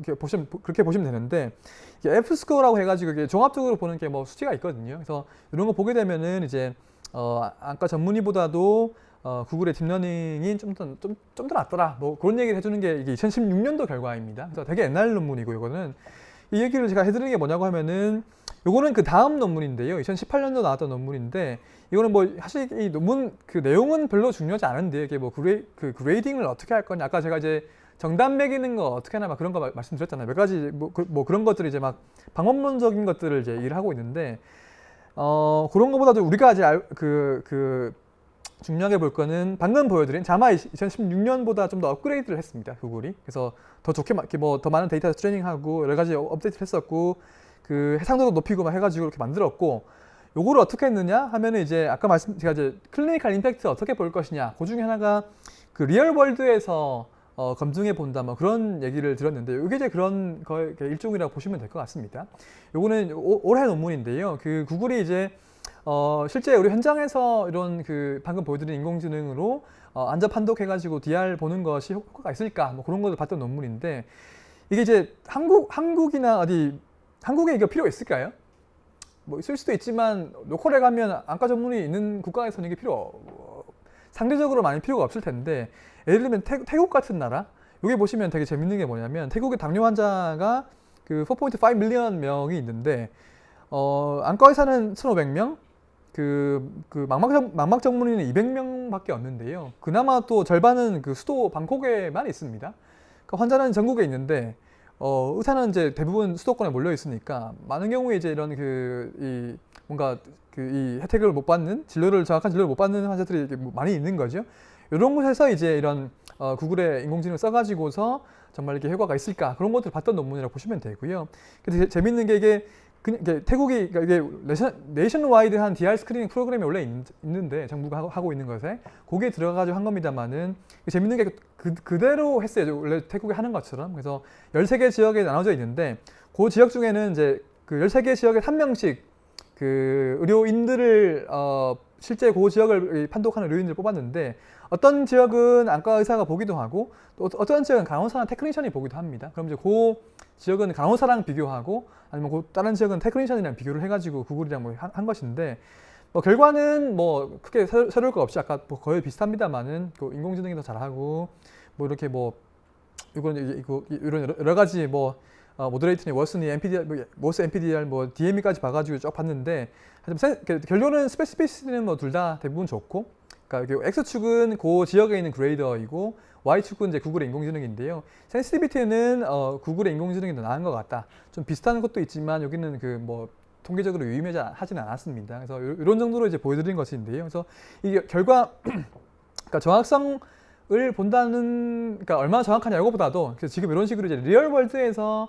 A: 그렇게 보시면 되는데 이게 F-스코어라고 해가지고 이게 종합적으로 보는 게 뭐 수치가 있거든요. 그래서 이런 거 보게 되면은 이제 안과 전문의보다도 구글의 딥러닝이 좀 더 낫더라. 뭐 그런 얘기를 해주는 게 이게 2016년도 결과입니다. 그래서 되게 옛날 논문이고 이거는 이 얘기를 제가 해드리는 게 뭐냐고 하면은 요거는 그 다음 논문인데요. 2018년도 나왔던 논문인데 이거는 뭐 사실 이 논문 그 내용은 별로 중요하지 않은데 이게 뭐 그레이딩을 어떻게 할 거냐. 아까 제가 이제 정답 매기는 거 어떻게 하나 막 그런 거 말씀드렸잖아요. 몇 가지 뭐 그런 것들이 이제 막 방법론적인 것들을 이제 일을 하고 있는데 그런 거보다도 우리가 이제 중요하게 볼 거는 방금 보여드린 자마 2016년보다 좀 더 업그레이드를 했습니다. 구글이. 그래서 더 좋게 뭐 더 많은 데이터 트레이닝하고 여러 가지 업데이트를 했었고 그 해상도도 높이고 막 해가지고 이렇게 만들었고 요거를 어떻게 했느냐 하면은 이제 아까 제가 이제 클리니컬 임팩트 어떻게 볼 것이냐 그 중에 하나가 그 리얼 월드에서 검증해 본다 뭐 그런 얘기를 들었는데 이게 이제 그런 거의 일종이라고 보시면 될 것 같습니다. 요거는 올해 논문인데요. 그 구글이 이제 실제 우리 현장에서 이런 그 방금 보여드린 인공지능으로 안전 판독해가지고 DR 보는 것이 효과가 있을까 뭐 그런 것을 봤던 논문인데 이게 이제 한국이나 한국에 이거 필요가 있을까요? 뭐 있을 수도 있지만 로컬에 가면 안과 전문의 있는 국가에서는 이게 상대적으로 많이 필요가 없을 텐데 예를 들면 태국 같은 나라 여기 보시면 되게 재밌는 게 뭐냐면 태국의 당뇨 환자가 그 4.5 밀리언 명이 있는데 안과 의사는 1,500명 그 망막 전문의는 200명밖에 없는데요. 그나마 또 절반은 그 수도 방콕에만 있습니다. 그 환자는 전국에 있는데 의사는 이제 대부분 수도권에 몰려 있으니까 많은 경우에 이제 이런 뭔가 이 혜택을 못 받는 정확한 진료를 못 받는 환자들이 많이 있는 거죠. 이런 곳에서 이제 이런 구글의 인공지능을 써가지고서 정말 이렇게 효과가 있을까 그런 것들을 봤던 논문이라고 보시면 되고요. 근데 재밌는 게 이게 태국이 이게 네이션와이드한 DR 스크리닝 프로그램이 원래 있는데 정부가 하고 있는 것에 거기에 들어가가지고 한 겁니다만은 재밌는 게 그대로 했어요. 원래 태국이 하는 것처럼. 그래서 13개 지역에 나눠져 있는데 그 지역 중에는 이제 그 13개 지역에 한 명씩 그 의료인들을 실제 그 지역을 판독하는 의료인들을 뽑았는데 어떤 지역은 안과 의사가 보기도 하고 또 어떤 지역은 간호사나 테크니션이 보기도 합니다. 그럼 이제 그 지역은 간호사랑 비교하고 아니면 그 다른 지역은 테크니션이랑 비교를 해가지고 구글이랑 뭐 한 것인데 뭐 결과는 뭐 크게 새로울 거 없이 아까 뭐 거의 비슷합니다만은 그 인공지능이 더 잘하고 뭐 이렇게 뭐 이런 여러 가지 뭐 모더레이터니 워스니 MPDR, 모스 MPDR, 뭐 DME까지 봐가지고 쭉 봤는데 결론은 스페시피시티는 뭐 둘 다 대부분 좋고, 그러니까 X축은 그 지역에 있는 그레이더이고 Y축은 이제 구글의 인공지능인데요. 센시티비티는 구글의 인공지능이 더 나은 것 같다. 좀 비슷한 것도 있지만 여기는 그 뭐 통계적으로 유의미하지는 않았습니다. 그래서 이런 정도로 이제 보여드린 것인데요. 그래서 이게 결과 그러니까 정확성을 본다는, 그러니까 얼마나 정확하냐 이거보다도 지금 이런 식으로 이제 리얼 월드에서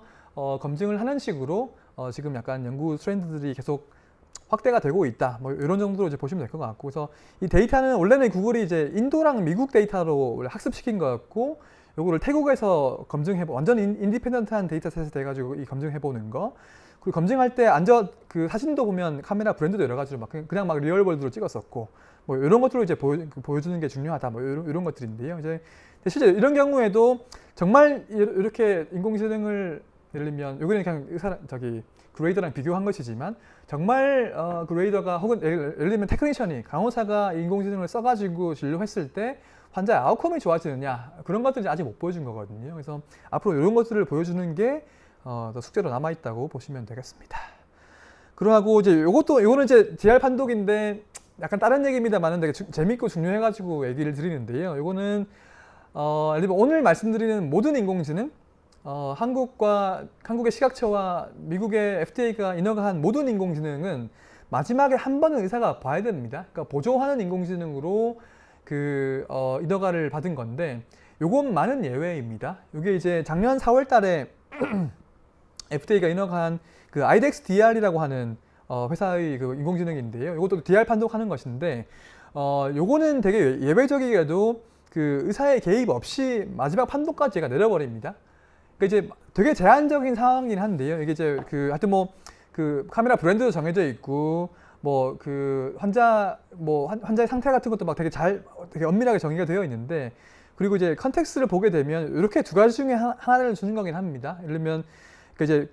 A: 검증을 하는 식으로 지금 약간 연구 트렌드들이 계속 확대가 되고 있다. 뭐 이런 정도로 이제 보시면 될 것 같고, 그래서 이 데이터는 원래는 구글이 이제 인도랑 미국 데이터로 학습시킨 거였고, 요거를 태국에서 완전 인디펜던트한 데이터셋에 돼 가지고 이 검증해 보는 거. 그리고 검증할 때 그 사진도 보면 카메라 브랜드도 여러 가지로 막 그냥 막 리얼월드로 찍었었고, 뭐 이런 것들로 이제 보여주는 게 중요하다. 뭐 이런 것들인데요. 이제 실제 이런 경우에도 정말 이렇게 인공지능을 예를 들면 여기는 그냥 그레이더랑 비교한 것이지만, 정말 그레이더가 혹은 예를 들면 테크니션이 간호사가 인공지능을 써가지고 진료했을 때 환자의 아웃컴이 좋아지느냐, 그런 것들은 아직 못 보여준 거거든요. 그래서 앞으로 이런 것들을 보여주는 게 더 숙제로 남아 있다고 보시면 되겠습니다. 그러고 이제 요거는 이제 DR 판독인데 약간 다른 얘기입니다만은 되게 재밌고 중요해가지고 얘기를 드리는데요. 요거는 예를 들면 오늘 말씀드리는 모든 인공지능, 한국의 시각처와 미국의 FDA가 인허가한 모든 인공지능은 마지막에 한 번은 의사가 봐야 됩니다. 그러니까 보조하는 인공지능으로 인허가를 받은 건데, 요건 많은 예외입니다. 이게 이제 작년 4월 달에 FDA가 인허가한 그 IDEX DR이라고 하는 회사의 그 인공지능인데요. 이것도 DR 판독하는 것인데, 요거는 되게 예외적이게도 그 의사의 개입 없이 마지막 판독까지 얘가 내려버립니다. 그러니까 이제 되게 제한적인 상황이긴 한데요. 이게 이제 하여튼 뭐 그 카메라 브랜드도 정해져 있고, 뭐 그 환자의 상태 같은 것도 막 되게 엄밀하게 정의가 되어 있는데, 그리고 이제 컨텍스트를 보게 되면 이렇게 두 가지 중에 하나를 주는 거긴 합니다. 예를 들면 이제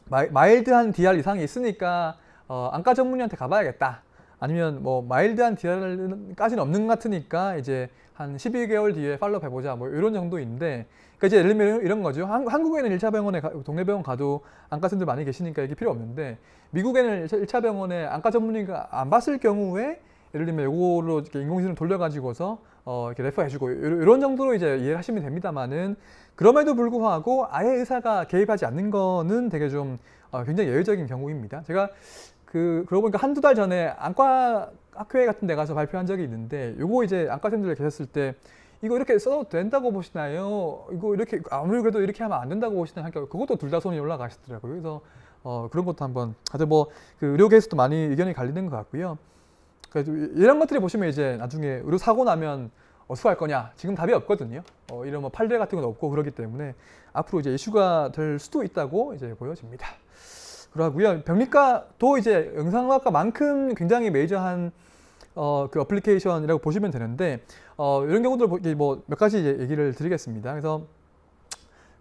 A: 마일드한 DR 이상이 있으니까 안과 전문의한테 가봐야겠다. 아니면 뭐 마일드한 DR까지는 없는 것 같으니까 이제 한 12개월 뒤에 팔로우 해보자. 뭐 이런 정도인데, 그러니까 이제 예를 들면 이런 거죠. 한국에는 1차 병원에 동네 병원 가도 안과생들 많이 계시니까 이게 필요 없는데, 미국에는 1차 병원에 안과 전문의가 안 봤을 경우에 예를 들면 이걸로 이렇게 인공지능 돌려가지고서 이렇게 레퍼해주고 이런 정도로 이제 이해를 하시면 됩니다만은, 그럼에도 불구하고 아예 의사가 개입하지 않는 거는 되게 좀 굉장히 예외적인 경우입니다. 제가 그러고 보니까 한두 달 전에 안과 학회 같은 데 가서 발표한 적이 있는데, 요거 이제 안과생들 계셨을 때 이거 이렇게 써도 된다고 보시나요? 이거 이렇게 아무리 그래도 이렇게 하면 안 된다고 보시나요? 하니까 그것도 둘 다 손이 올라가시더라고요. 그래서 그런 것도 한번, 하여튼 뭐 그 의료계에서도 많이 의견이 갈리는 것 같고요. 그래서 이런 것들이 보시면 이제 나중에 의료 사고 나면 어떻게 할 거냐, 지금 답이 없거든요. 이런 뭐 판례 같은 건 없고 그렇기 때문에 앞으로 이제 이슈가 될 수도 있다고 이제 보여집니다. 그러고요. 병리과도 이제 영상의학과만큼 굉장히 메이저한 그 어플리케이션이라고 보시면 되는데, 이런 경우들 뭐 몇 가지 얘기를 드리겠습니다. 그래서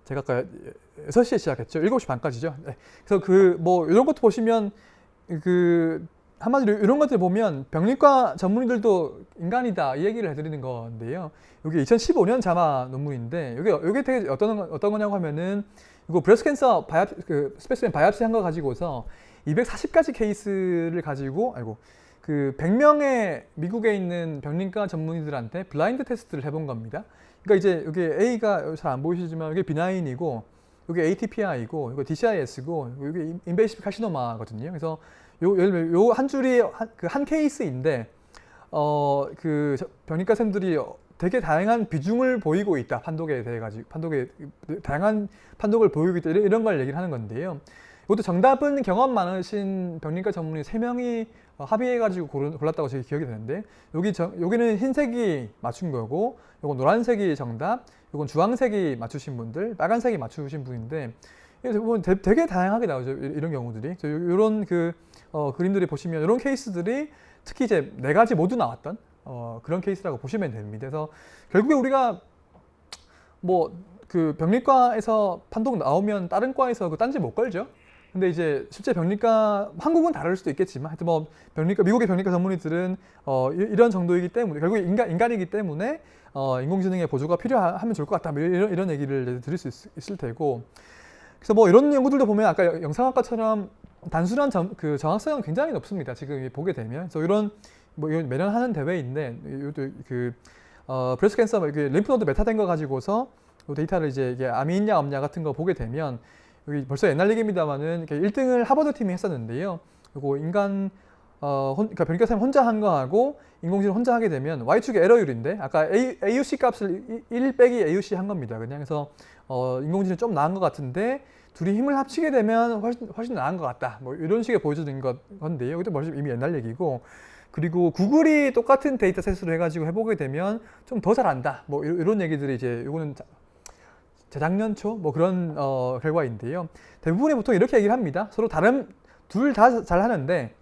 A: 제가 아까 6시에 시작했죠. 7시 반까지죠. 네. 그래서 뭐 이런 것도 보시면 한마디로 이런 것들 보면 병리과 전문의들도 인간이다, 이 얘기를 해드리는 건데요. 이게 2015년 자마 논문인데, 이게 되게 어떤 거냐고 하면은, 이거 브레스트 캔서 스페시멘 바이옵시 한 거 가지고서 240가지 케이스를 가지고 100명의 미국에 있는 병리과 전문의들한테 블라인드 테스트를 해본 겁니다. 그러니까 이제 이게 A가 잘 안 보이시지만 이게 비나인이고, 이게 ATPI고, 이거 DCIS고, 이게 인베이시브 카시노마거든요. 그래서 예를 들면 요 한 줄이 한 케이스인데, 병리과 쌤들이 되게 다양한 비중을 보이고 있다. 판독에 다양한 판독을 보이고 있다. 이런 걸 얘기를 하는 건데요. 이것도 정답은 경험 많으신 병리과 전문의 3명이 합의해가지고 골랐다고 제가 기억이 되는데, 여기는 흰색이 맞춘 거고, 요건 노란색이 정답, 요건 주황색이 맞추신 분들, 빨간색이 맞추신 분인데, 되게 다양하게 나오죠. 이런 경우들이. 이런 그림들이 보시면 이런 케이스들이 특히 이제 4가지 모두 나왔던 그런 케이스라고 보시면 됩니다. 그래서 결국에 우리가 뭐 병리과에서 판독 나오면 다른 과에서 딴지 못 걸죠. 근데 이제 실제 병리과 한국은 다를 수도 있겠지만 하여튼 뭐 병리과 미국의 병리과 전문의들은 이런 정도이기 때문에 결국 인간이기 때문에 인공지능의 보조가 필요하면 좋을 것 같다. 뭐 이런 얘기를 들을 수 있을 테고. 그래서 뭐 이런 연구들도 보면 아까 영상학과처럼 단순한 그 정확성은 굉장히 높습니다. 지금 보게 되면. 그래서 이런 뭐 이건 매년 하는 대회인데 이것도 그 브레스트 캔서 림프노드 메타된 거 가지고서 데이터를 이제 이게 암이 있냐 없냐 같은 거 보게 되면 여기 벌써 옛날 얘기입니다만은 1등을 하버드 팀이 했었는데요. 그리고 그러니까 병리과 선생님 혼자 한 거하고 인공지능 혼자 하게 되면 Y축의 에러율인데 아까 AUC 값을 1 빼기 AUC 한 겁니다. 그냥 그래서 인공지능 좀 나은 것 같은데 둘이 힘을 합치게 되면 훨씬 나은 것 같다. 뭐 이런 식의 보여주는 건데요. 이것도 벌써 이미 옛날 얘기고. 그리고 구글이 똑같은 데이터셋으로 해가지고 해보게 되면 좀 더 잘한다. 뭐 이런 얘기들이 이제 이거는 재작년 초 뭐 그런 결과인데요. 대부분이 보통 이렇게 얘기를 합니다. 서로 둘 다 잘하는데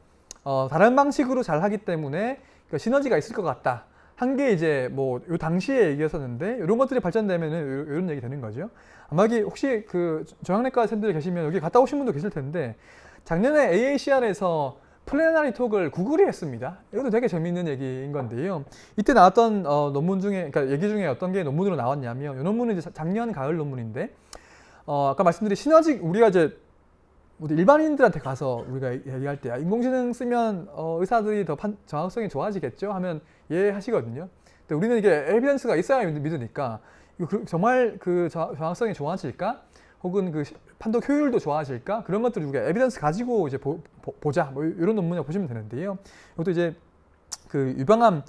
A: 다른 방식으로 잘하기 때문에 시너지가 있을 것 같다. 한 게 이제 뭐 요 당시에 얘기였었는데 이런 것들이 발전되면은 이런 얘기 되는 거죠. 아마 여기 혹시 그 정형외과 선생님들 계시면 여기 갔다 오신 분도 계실 텐데 작년에 AACR에서 플래너리 톡을 구글이 했습니다. 이것도 되게 재미있는 얘기인 건데요. 이때 나왔던 논문 중에, 그러니까 얘기 중에 어떤 게 논문으로 나왔냐면, 이 논문은 이제 작년 가을 논문인데, 아까 말씀드린 시너지, 우리가 이제 일반인들한테 가서 우리가 얘기할 때 인공지능 쓰면 의사들이 더 정확성이 좋아지겠죠? 하면 이해하시거든요. 근데 우리는 이게 에비던스가 있어야 믿으니까 정말 그 정확성이 좋아질까? 혹은 그 판독 효율도 좋아질까? 그런 것들을 우리가 에비던스 가지고 이제 보자. 뭐 이런 논문을 보시면 되는데요. 이것도 이제 그 유방암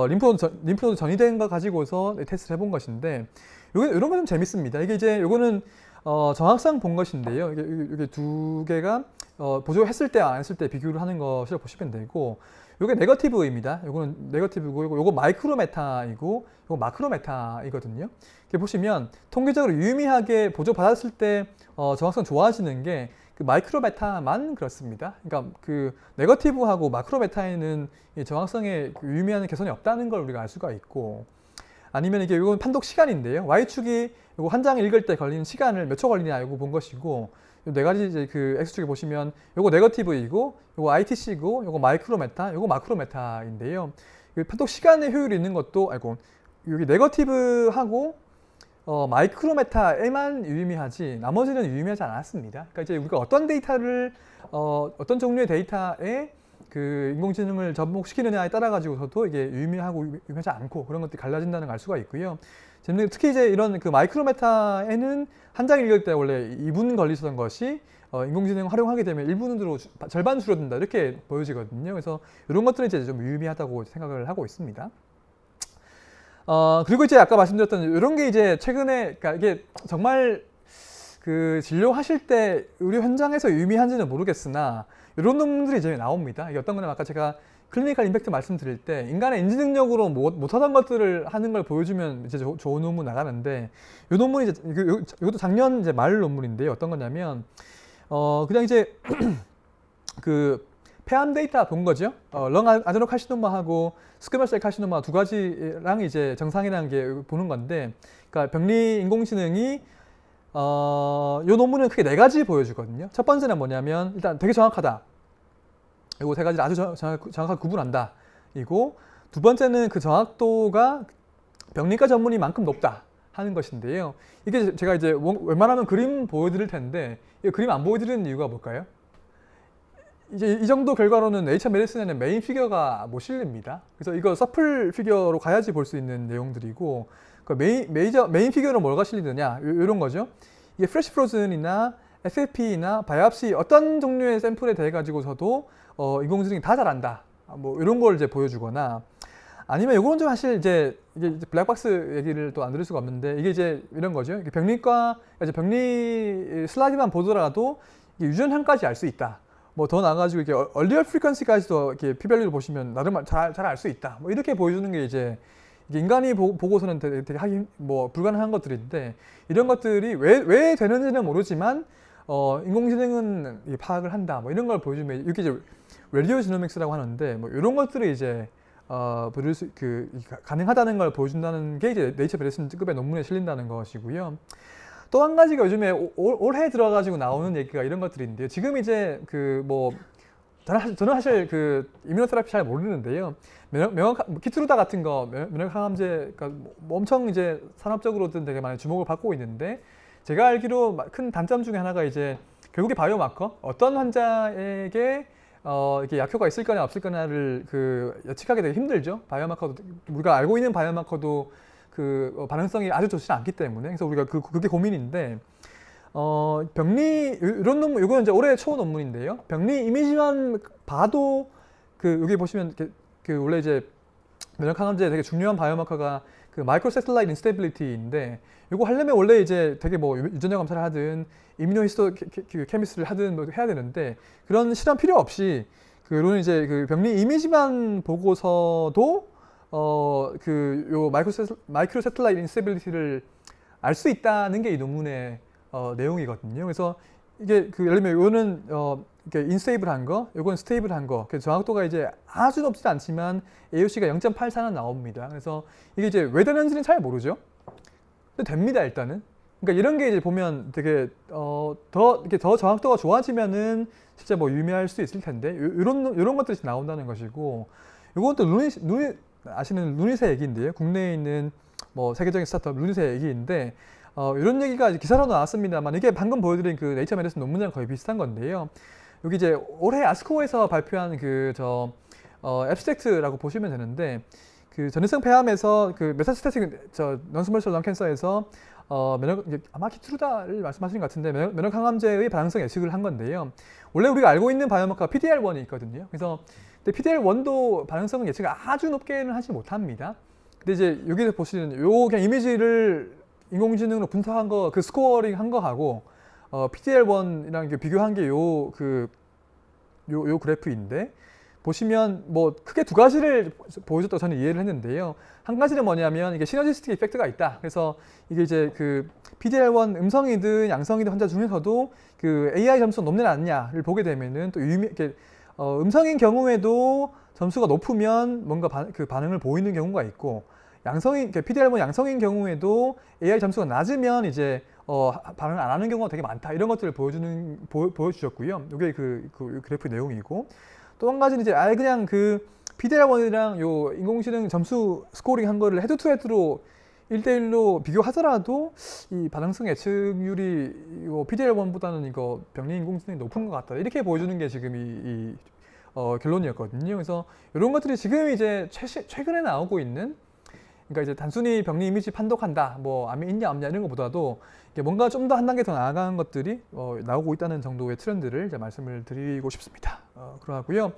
A: 림프노드 전이된 거 가지고서 테스트를 해본 것인데 이런 거 좀 재밌습니다. 이게 이제 요거는 정확성 본 것인데요. 이게 두 개가 보조했을 때 안 했을 때 비교를 하는 것이라고 보시면 되고, 요게 네거티브입니다. 요거는 네거티브고, 요거 마이크로 메타이고, 요거 마크로 메타이거든요. 이렇게 보시면 통계적으로 유의미하게 보조 받았을 때 정확성 좋아지는 게 그 마이크로 메타만 그렇습니다. 그러니까 그 네거티브하고 마크로 메타에는 이 정확성에 유의미한 개선이 없다는 걸 우리가 알 수가 있고, 아니면 이게 이건 판독 시간인데요. Y축이 이거 한 장 읽을 때 걸리는 시간을 몇 초 걸리냐 이거 본 것이고, 요 네 가지 이제 그 X축에 보시면 요거 네거티브이고, 요거 ITC고, 요거 마이크로 메타, 요거 마크로 메타인데요. 판독 시간의 효율이 있는 것도 여기 네거티브하고 마이크로 메타에만 유의미하지 나머지는 유의미하지 않았습니다. 그러니까 이제 우리가 어떤 데이터를 어떤 종류의 데이터에 그 인공지능을 접목시키느냐에 따라 가지고서도 이게 유의미하고 유의미하지 않고 그런 것들이 갈라진다는 걸 알 수가 있고요. 특히 이제 이런 그 마이크로 메타에는 한 장 읽을 때 원래 2분 걸리던 것이 인공지능 활용하게 되면 1분으로 절반 줄어든다 이렇게 보여지거든요. 그래서 이런 것들은 이제 좀 유의미하다고 생각을 하고 있습니다. 그리고 이제 아까 말씀드렸던 이런 게 이제 최근에, 그러니까 이게 정말 그 진료하실 때 의료 현장에서 유의미한지는 모르겠으나 이런 논문들이 이제 나옵니다. 이게 어떤 거냐면 아까 제가 클리니컬 임팩트 말씀드릴 때 인간의 인지 능력으로 못하던 것들을 하는 걸 보여주면 이제 좋은 논문 나가는데 이 논문이 이제 이것도 작년 이제 말 논문인데요. 어떤 거냐면 그냥 이제 그 폐암 데이터 본 거죠. 렁 아데노카시노마하고 스퀘머셀 카시노마 두 가지랑 이제 정상이라는 게 보는 건데, 그러니까 병리 인공지능이 이 논문은 크게 네 가지 보여주거든요. 첫 번째는 뭐냐면 일단 되게 정확하다. 이거 세 가지를 아주 정확하게 구분한다. 이고 두 번째는 그 정확도가 병리과 전문의만큼 높다 하는 것인데요. 이게 제가 이제 웬만하면 그림 보여드릴 텐데 이 그림 안 보여드리는 이유가 뭘까요? 이제 이 정도 결과로는 네이처 메디슨에는 메인 피겨가 못 실립니다. 그래서 이거 서플 피겨로 가야지 볼 수 있는 내용들이고, 그 메인 피겨로 뭐가 실리느냐 이런 거죠. 이게 프레시 프로즌이나 FFP나 바이옵시 어떤 종류의 샘플에 대해 가지고서도 인공지능이 다 잘한다. 뭐 이런 걸 이제 보여주거나, 아니면 이거는 좀 사실 이게 블랙박스 얘기를 또 안 들을 수가 없는데 이게 이제 이런 거죠. 병리과 이제 병리 슬라이드만 보더라도 유전형까지 알 수 있다. 뭐 더 나아가지고 이렇게 얼리어 프리퀀시까지도 이렇게 피밸류를 보시면 나름 잘 알 수 있다. 뭐 이렇게 보여주는 게 이제 인간이 보고서는 되게 하기 뭐 불가능한 것들인데, 이런 것들이 왜 되는지는 모르지만 인공지능은 파악을 한다. 뭐 이런 걸 보여주면 이게 이제 레디오 지노믹스라고 하는데 뭐 이런 것들이 이제 가능하다는 걸 보여준다는 게 이제 네이처 메디슨 급의 논문에 실린다는 것이고요. 또 한 가지가 요즘에 올해 들어가지고 나오는 얘기가 이런 것들인데요. 지금 이제 저는 사실 그 이뮤노테라피 잘 모르는데요. 키트루다 같은 거 면역 항암제, 그러니까 뭐 엄청 이제 산업적으로든 되게 많이 주목을 받고 있는데, 제가 알기로 큰 단점 중에 하나가 이제 결국에 바이오마커, 어떤 환자에게 이렇게 약효가 있을 거냐 없을 거냐를 예측하기 되게 힘들죠. 바이오마커도 우리가 알고 있는 바이오마커도 반응성이 아주 좋지 않기 때문에. 그래서 우리가 그게 고민인데, 병리 이런 논문, 이거는 이제 올해 초 논문인데요. 병리 이미지만 봐도 여기 보시면 원래 이제 면역 항암제 되게 중요한 바이오마커가 마이크로세틀라이트 인스테빌리티인데, 이거 하려면 원래 이제 되게 뭐 유전자 검사를 하든 이뮤노히스토 케미스트를 하든 뭐 해야 되는데, 그런 실험 필요 없이 이런 이제 병리 이미지만 보고서도 요 마이크로세틀라이트 인스테빌리티를 알 수 있다는 게 이 논문의 내용이거든요. 그래서 이게 예를 들면 이거는 이렇게 인스테이블한 거, 이건 스테이블한 거. 정확도가 이제 아주 높지 않지만 AUC가 0.84는 나옵니다. 그래서 이게 이제 왜 되는지는 잘 모르죠. 근데 됩니다, 일단은. 그러니까 이런 게 이제 보면 되게 이렇게 더 정확도가 좋아지면은 진짜 뭐 유의할 수 있을 텐데, 이런 것들이 나온다는 것이고, 이건 또 아시는 루닛의 얘기인데요. 국내에 있는 뭐 세계적인 스타트업 루닛의 얘기인데, 이런 얘기가 기사로 나왔습니다만, 이게 방금 보여드린 네이처 메디슨 논문이랑 거의 비슷한 건데요. 여기 이제 올해 아스코에서 발표한 앱스트랙트라고 보시면 되는데, 전이성 폐암에서 메타스태틱 non-small cell lung cancer에서 아마 키트루다를 말씀하시는 것 같은데, 면역 항암제의 반응성 예측을 한 건데요. 원래 우리가 알고 있는 바이오마커가 PD-L1이 있거든요. 그래서 근데 PD-L1도 반응성은 예측을 아주 높게는 하지 못합니다. 근데 이제 여기서 보시는 그냥 이미지를 인공지능으로 분석한 거, 스코어링 한 거하고 PD-L1이랑 비교한 게 요 그래프인데, 보시면 뭐 크게 두 가지를 보여줬다고 저는 이해를 했는데요. 한 가지는 뭐냐면 이게 시너지스틱 이펙트가 있다. 그래서 이게 이제 PD-L1 음성이든 양성이든 환자 중에서도 AI 점수가 높냐 낮냐를 보게 되면은 또 이렇게 음성인 경우에도 점수가 높으면 뭔가 반응을 보이는 경우가 있고, PD-L1 양성인 경우에도 AI 점수가 낮으면 이제 반응을 안 하는 경우가 되게 많다. 이런 것들을 보여주셨고요. 이게 그래프 내용이고, 또 한 가지는 이제 아예 그냥 PD-L1이랑 요 인공지능 점수 스코어링 한 거를 헤드투헤드로 1대1로 비교하더라도 이 반응성 예측률이 PD-L1보다는 이거 병리 인공지능이 높은 것 같다. 이렇게 보여주는 게 지금 결론이었거든요. 그래서 이런 것들이 지금 이제 최근에 나오고 있는, 그러니까 이제 단순히 병리 이미지 판독한다, 뭐 암이 있냐 없냐 이런 것보다도 뭔가 좀 더 한 단계 더 나아가는 것들이 나오고 있다는 정도의 트렌드를 이제 말씀을 드리고 싶습니다. 그러고요.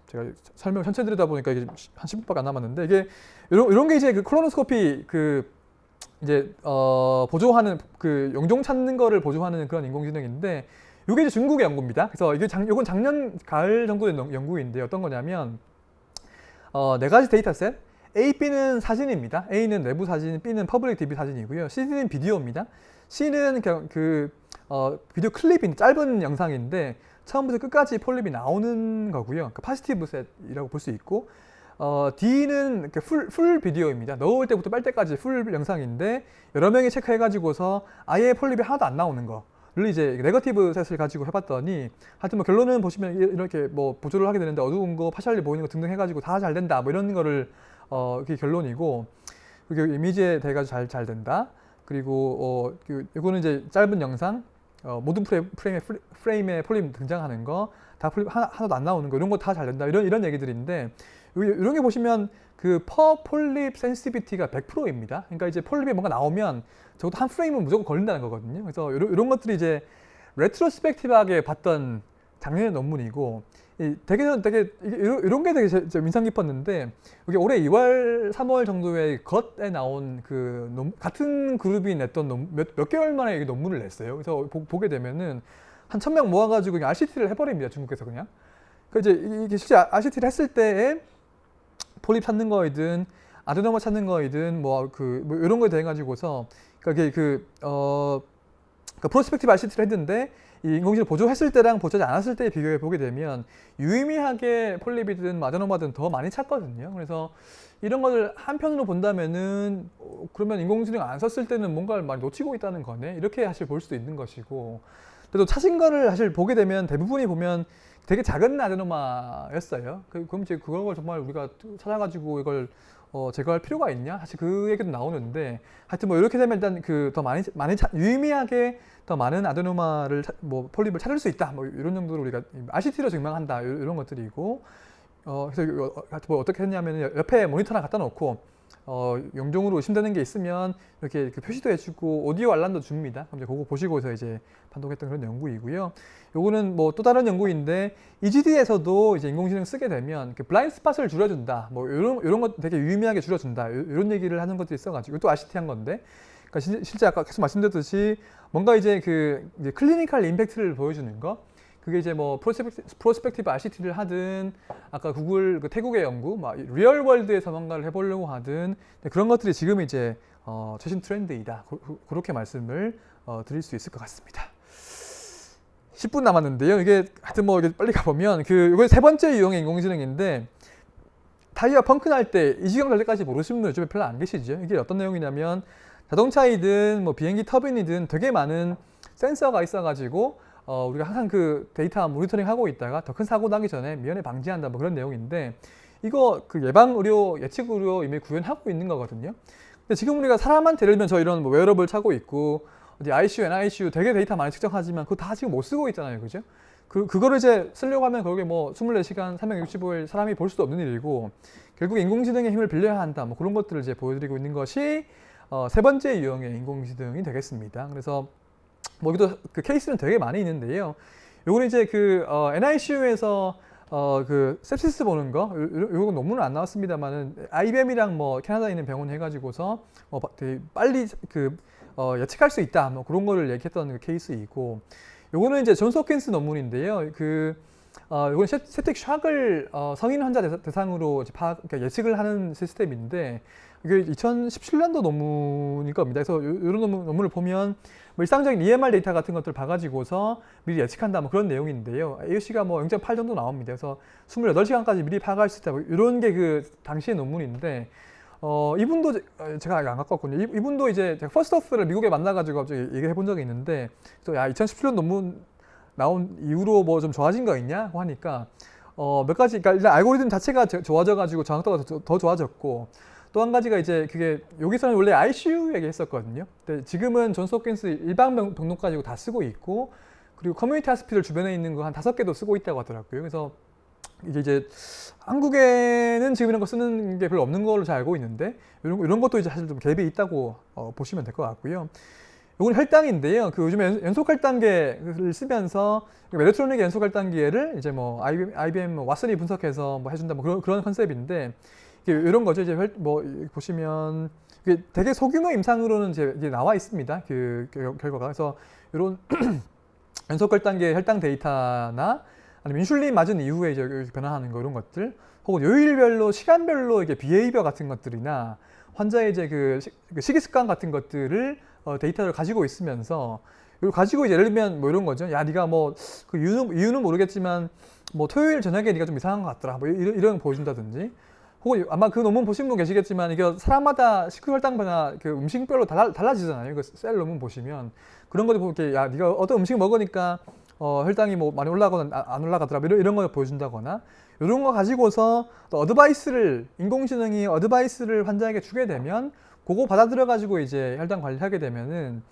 A: 제가 설명 전체 드리다 보니까 이게 한 10분밖에 안 남았는데, 이게 이런 게 이제 콜로노스코피 이제 보조하는 용종 찾는 거를 보조하는 그런 인공지능인데, 이게 이제 중국의 연구입니다. 그래서 이건 작년 가을 정도의 연구인데, 어떤 거냐면 네 가지 데이터셋, A, B는 사진입니다. A는 내부 사진, B는 퍼블릭 DB 사진이고요. C는 비디오입니다. C는 비디오 클립인 짧은 영상인데 처음부터 끝까지 폴립이 나오는 거고요. 파지티브 셋이라고 볼 수 있고, D는 풀 비디오입니다. 넣을 때부터 빨 때까지 풀 영상인데 여러 명이 체크해가지고서 아예 폴립이 하나도 안 나오는 거를 이제 네거티브 셋을 가지고 해봤더니, 하여튼 뭐 결론은 보시면 이렇게 뭐 보조를 하게 되는데, 어두운 거, 파샬리 보이는 거 등등 해가지고 다 잘 된다, 뭐 이런 거를 그게 결론이고, 그리고 이미지에 대해서 잘 된다. 그리고 이거는 이제 짧은 영상, 모든 프레임에 폴립 등장하는 거, 다 폴립 하나도 안 나오는 거, 이런 거 다 잘 된다. 이런 얘기들인데, 이런 게 보시면 퍼 폴립 센시티비티가 100%입니다. 그러니까 이제 폴립이 뭔가 나오면 적어도 한 프레임은 무조건 걸린다는 거거든요. 그래서 이런 것들이 이제 레트로스펙티브하게 봤던 작년의 논문이고, 되게 이런 게 되게 인상 깊었는데, 이게 올해 2월, 3월 정도에 겉에 나온 같은 그룹이 냈던 몇 개월 만에 이 논문을 냈어요. 그래서 보게 되면은 한 1000명 모아가지고 그냥 RCT를 해버립니다, 중국에서 그냥. 이제 이게 실제 RCT를 했을 때에 폴립 찾는 거이든 아데노마 찾는 거이든 뭐 이런 거에 대해 가지고서, 그러니까 그러니까 프로스펙티브 RCT를 했는데 이 인공지능 보조했을 때랑 보조하지 않았을 때 비교해 보게 되면 유의미하게 폴립이든 아데노마든 더 많이 찾거든요. 그래서 이런 것을 한편으로 본다면은 그러면 인공지능 안 썼을 때는 뭔가를 많이 놓치고 있다는 거네. 이렇게 사실 볼 수도 있는 것이고. 그래도 찾은 거를 사실 보게 되면 대부분이 보면 되게 작은 아데노마였어요. 그럼 이제 그걸 정말 우리가 찾아가지고 이걸 제거할 필요가 있냐? 사실 그 얘기도 나오는데 하여튼 뭐 이렇게 되면 일단 그 더 많이 유의미하게 더 많은 아데노마를 뭐 폴립을 찾을 수 있다. 뭐 이런 정도로 우리가 RCT로 증명한다. 이런 것들이고 그래서 뭐 어떻게 했냐면 옆에 모니터 하나 갖다 놓고 용종으로 의심되는 게 있으면 이렇게 그 표시도 해주고 오디오 알람도 줍니다. 그럼 이제 그거 보시고서 이제 판독했던 그런 연구이고요. 요거는 뭐 또 다른 연구인데 EGD에서도 이제 인공지능 쓰게 되면 그 블라인드 스팟을 줄여준다. 뭐 이런 것 되게 유의미하게 줄여준다. 이런 얘기를 하는 것들이 있어가지고 또 RCT 한 건데. 그러니까 실제 아까 계속 말씀드렸듯이 뭔가 이제 그 이제 클리니컬 임팩트를 보여주는 거. 그게 이제 뭐 프로스펙티브 RCT를 하든 아까 구글 그 태국의 연구, 막 리얼 월드에서 뭔가를 해보려고 하든 그런 것들이 지금 이제 최신 트렌드이다. 그렇게 말씀을 드릴 수 있을 것 같습니다. 10분 남았는데요. 이게 하여튼 뭐 이게 빨리 가보면 이거 세 번째 유형의 인공지능인데 타이어 펑크 날 때 이 지경 갈 때까지 모르시는 분들 요즘에 별로 안 계시죠. 이게 어떤 내용이냐면 자동차이든 뭐 비행기 터빈이든 되게 많은 센서가 있어가지고 우리가 항상 그 데이터 모니터링 하고 있다가 더 큰 사고 나기 전에 미연에 방지한다 뭐 그런 내용인데 이거 그 예방 의료 예측 의료 이미 구현하고 있는 거거든요. 근데 지금 우리가 사람한테 예를 들면 저 이런 뭐 웨어러블 차고 있고 어디 ICU, NICU 되게 데이터 많이 측정하지만 그거 다 지금 못 쓰고 있잖아요, 그죠? 그거를 이제 쓰려고 하면 거기에 뭐 24시간 365일 사람이 볼 수도 없는 일이고 결국 인공지능의 힘을 빌려야 한다 뭐 그런 것들을 이제 보여드리고 있는 것이 세 번째 유형의 인공지능이 되겠습니다. 그래서 뭐 여기도 그 케이스는 되게 많이 있는데요. 요거는 이제 그 NICU에서 그 sepsis 보는 거, 요거 논문은 안 나왔습니다만은 IBM이랑 뭐 캐나다에 있는 병원 해가지고서 되게 빨리 그 예측할 수 있다, 뭐 그런 거를 얘기했던 그 케이스이고, 요거는 이제 존스 홉킨스 논문인데요. 요건 세틱 샥을 성인 환자 대상으로 이제 그러니까 예측을 하는 시스템인데 이게 2017년도 논문일 겁니다. 그래서 이런 논문을 보면 뭐 일상적인 EMR 데이터 같은 것들 봐가지고서 미리 예측한다 뭐 그런 내용인데요. AUC가 뭐 0.8 정도 나옵니다. 그래서 28시간까지 미리 파악할 수 있다. 뭐 이런 게 그 당시의 논문인데 이분도 제가 안 갖고 왔거든요. 이분도 이제 제가 퍼스트어프를 미국에 만나가지고 갑자기 얘기해 본 적이 있는데 그래서 야 2017년 논문 나온 이후로 뭐 좀 좋아진 거 있냐고 하니까 몇 가지 그러니까 일단 알고리즘 자체가 좋아져가지고 정확도가 더 좋아졌고 또 한 가지가 이제 그게 여기서는 원래 ICU 얘기했었거든요. 근데 지금은 존스 홉킨스 일반 병동 가지고 다 쓰고 있고 그리고 커뮤니티 하스피털 주변에 있는 거 한 5개도 쓰고 있다고 하더라고요. 그래서 이제 한국에는 지금 이런 거 쓰는 게 별로 없는 걸로 잘 알고 있는데 이런 것도 이제 사실 좀 갭이 있다고 보시면 될 것 같고요. 이건 혈당인데요. 그 요즘에 연속 혈당계를 쓰면서 메르트로닉 연속 혈당계를 이제 뭐 IBM 왓슨이 분석해서 뭐 해준다 뭐 그런 컨셉인데 이런 거죠. 이제 뭐 보시면 이게 되게 소규모 임상으로는 이제 나와 있습니다. 그 결과가 그래서 이런 연속 혈당계 혈당 데이터나 아니면 인슐린 맞은 이후에 이제 변화하는 거 이런 것들 혹은 요일별로 시간별로 이게 비헤이비어 같은 것들이나 환자의 이제 그 식이 습관 같은 것들을 데이터를 가지고 있으면서 이걸 가지고 이제 예를 들면 뭐 이런 거죠. 야, 네가 뭐 그 이유는 모르겠지만 뭐 토요일 저녁에 네가 좀 이상한 것 같더라. 뭐 이런 거 보여준다든지. 혹은 아마 그 논문 보신 분 계시겠지만 이게 사람마다 식후 혈당 변화 그 음식별로 달라지잖아요. 그 셀 논문 보시면 그런 것도 보면 야, 네가 어떤 음식 먹으니까 혈당이 뭐 많이 올라가거나 안 올라가더라. 이런 걸 보여준다거나 이런 거 가지고서 또 인공지능이 어드바이스를 환자에게 주게 되면 그거 받아들여 가지고 이제 혈당 관리하게 되면은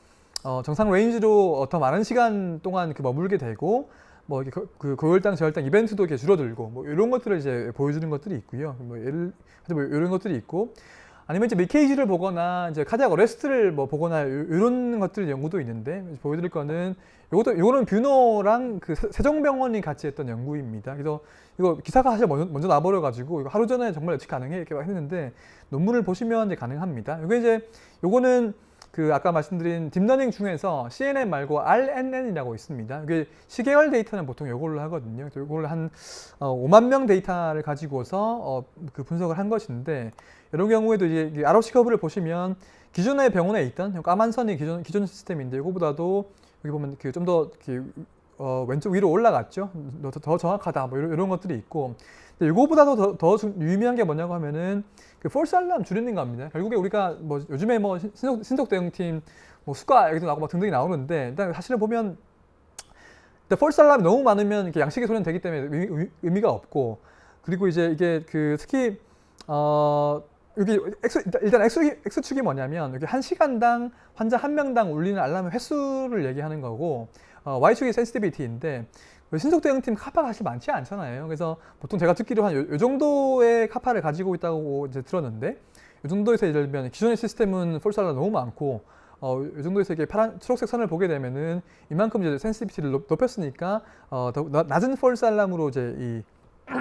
A: 정상 레인지로 더 많은 시간 동안 머물게 되고 뭐 그 고혈당 저혈당 이벤트도 이렇게 줄어들고 뭐 이런 것들을 이제 보여주는 것들이 있고요. 뭐 이런 것들이 있고 아니면 이제 미케이지를 보거나 이제 카디악 어레스트를 뭐 보거나 이런 것들 연구도 있는데 보여드릴 거는 요거는 뷰노랑 그 세종병원이 같이 했던 연구입니다. 그래서 이거 기사가 사실 먼저 나버려 가지고 이거 하루 전에 정말 예측 가능해 이렇게 했는데 논문을 보시면 이제 가능합니다. 요거는 그 아까 말씀드린 딥러닝 중에서 CNN 말고 RNN이라고 있습니다. 이게 시계열 데이터는 보통 이걸로 하거든요. 이걸로 한 5만 명 데이터를 가지고서 그 분석을 한 것인데 이런 경우에도 이제 ROC 커브를 보시면 기존의 병원에 있던 까만 선이 기존 시스템인데 이거보다도 여기 보면 그 좀 더 왼쪽 위로 올라갔죠. 더 정확하다. 뭐 이런 것들이 있고. 근데 이거보다도 더 유의미한 게 뭐냐고 하면은 그 폴스 알람 줄이는 겁니다. 결국에 우리가 뭐 요즘에 뭐 신속 대응팀 뭐 수가 여기도 나오고 막 등등이 나오는데 일단 사실은 보면 폴스 알람이 너무 많으면 이렇게 양식의 소리는 되기 때문에 의미가 없고, 그리고 이제 이게 그 특히 여기 일단 X축이 뭐냐면 여기 1시간당 환자 1명당 울리는 알람 횟수를 얘기하는 거고, Y축이 센시티비티인데 신속 대응팀 카파가 사실 많지 않잖아요. 그래서 보통 제가 듣기로 한 요 정도의 카파를 가지고 있다고 이제 들었는데, 이 정도에서 예를 들면 기존의 시스템은 폴스 알람 너무 많고 이 정도에서 이렇게 초록색 선을 보게 되면은 이만큼 이제 센시티비티를 높였으니까 더 낮은 폴스 알람으로 이제 이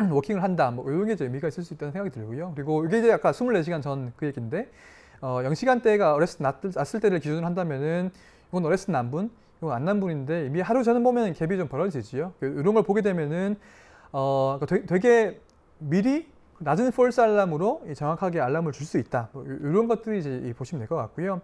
A: 워킹을 한다. 뭐 이런 게 이제 의미가 있을 수 있다는 생각이 들고요. 그리고 이게 이제 아까 24시간 전 그 얘기인데 0시간대가 어레스트 났을 때를 기준으로 한다면은 이건 어레스트 난분, 이건 안 난분인데 이미 하루 전에 보면 갭이 좀 벌어지지요. 이런 걸 보게 되면은 되게 미리 낮은 폴스 알람으로 정확하게 알람을 줄 수 있다. 뭐 이런 것들이 이제 보시면 될 것 같고요.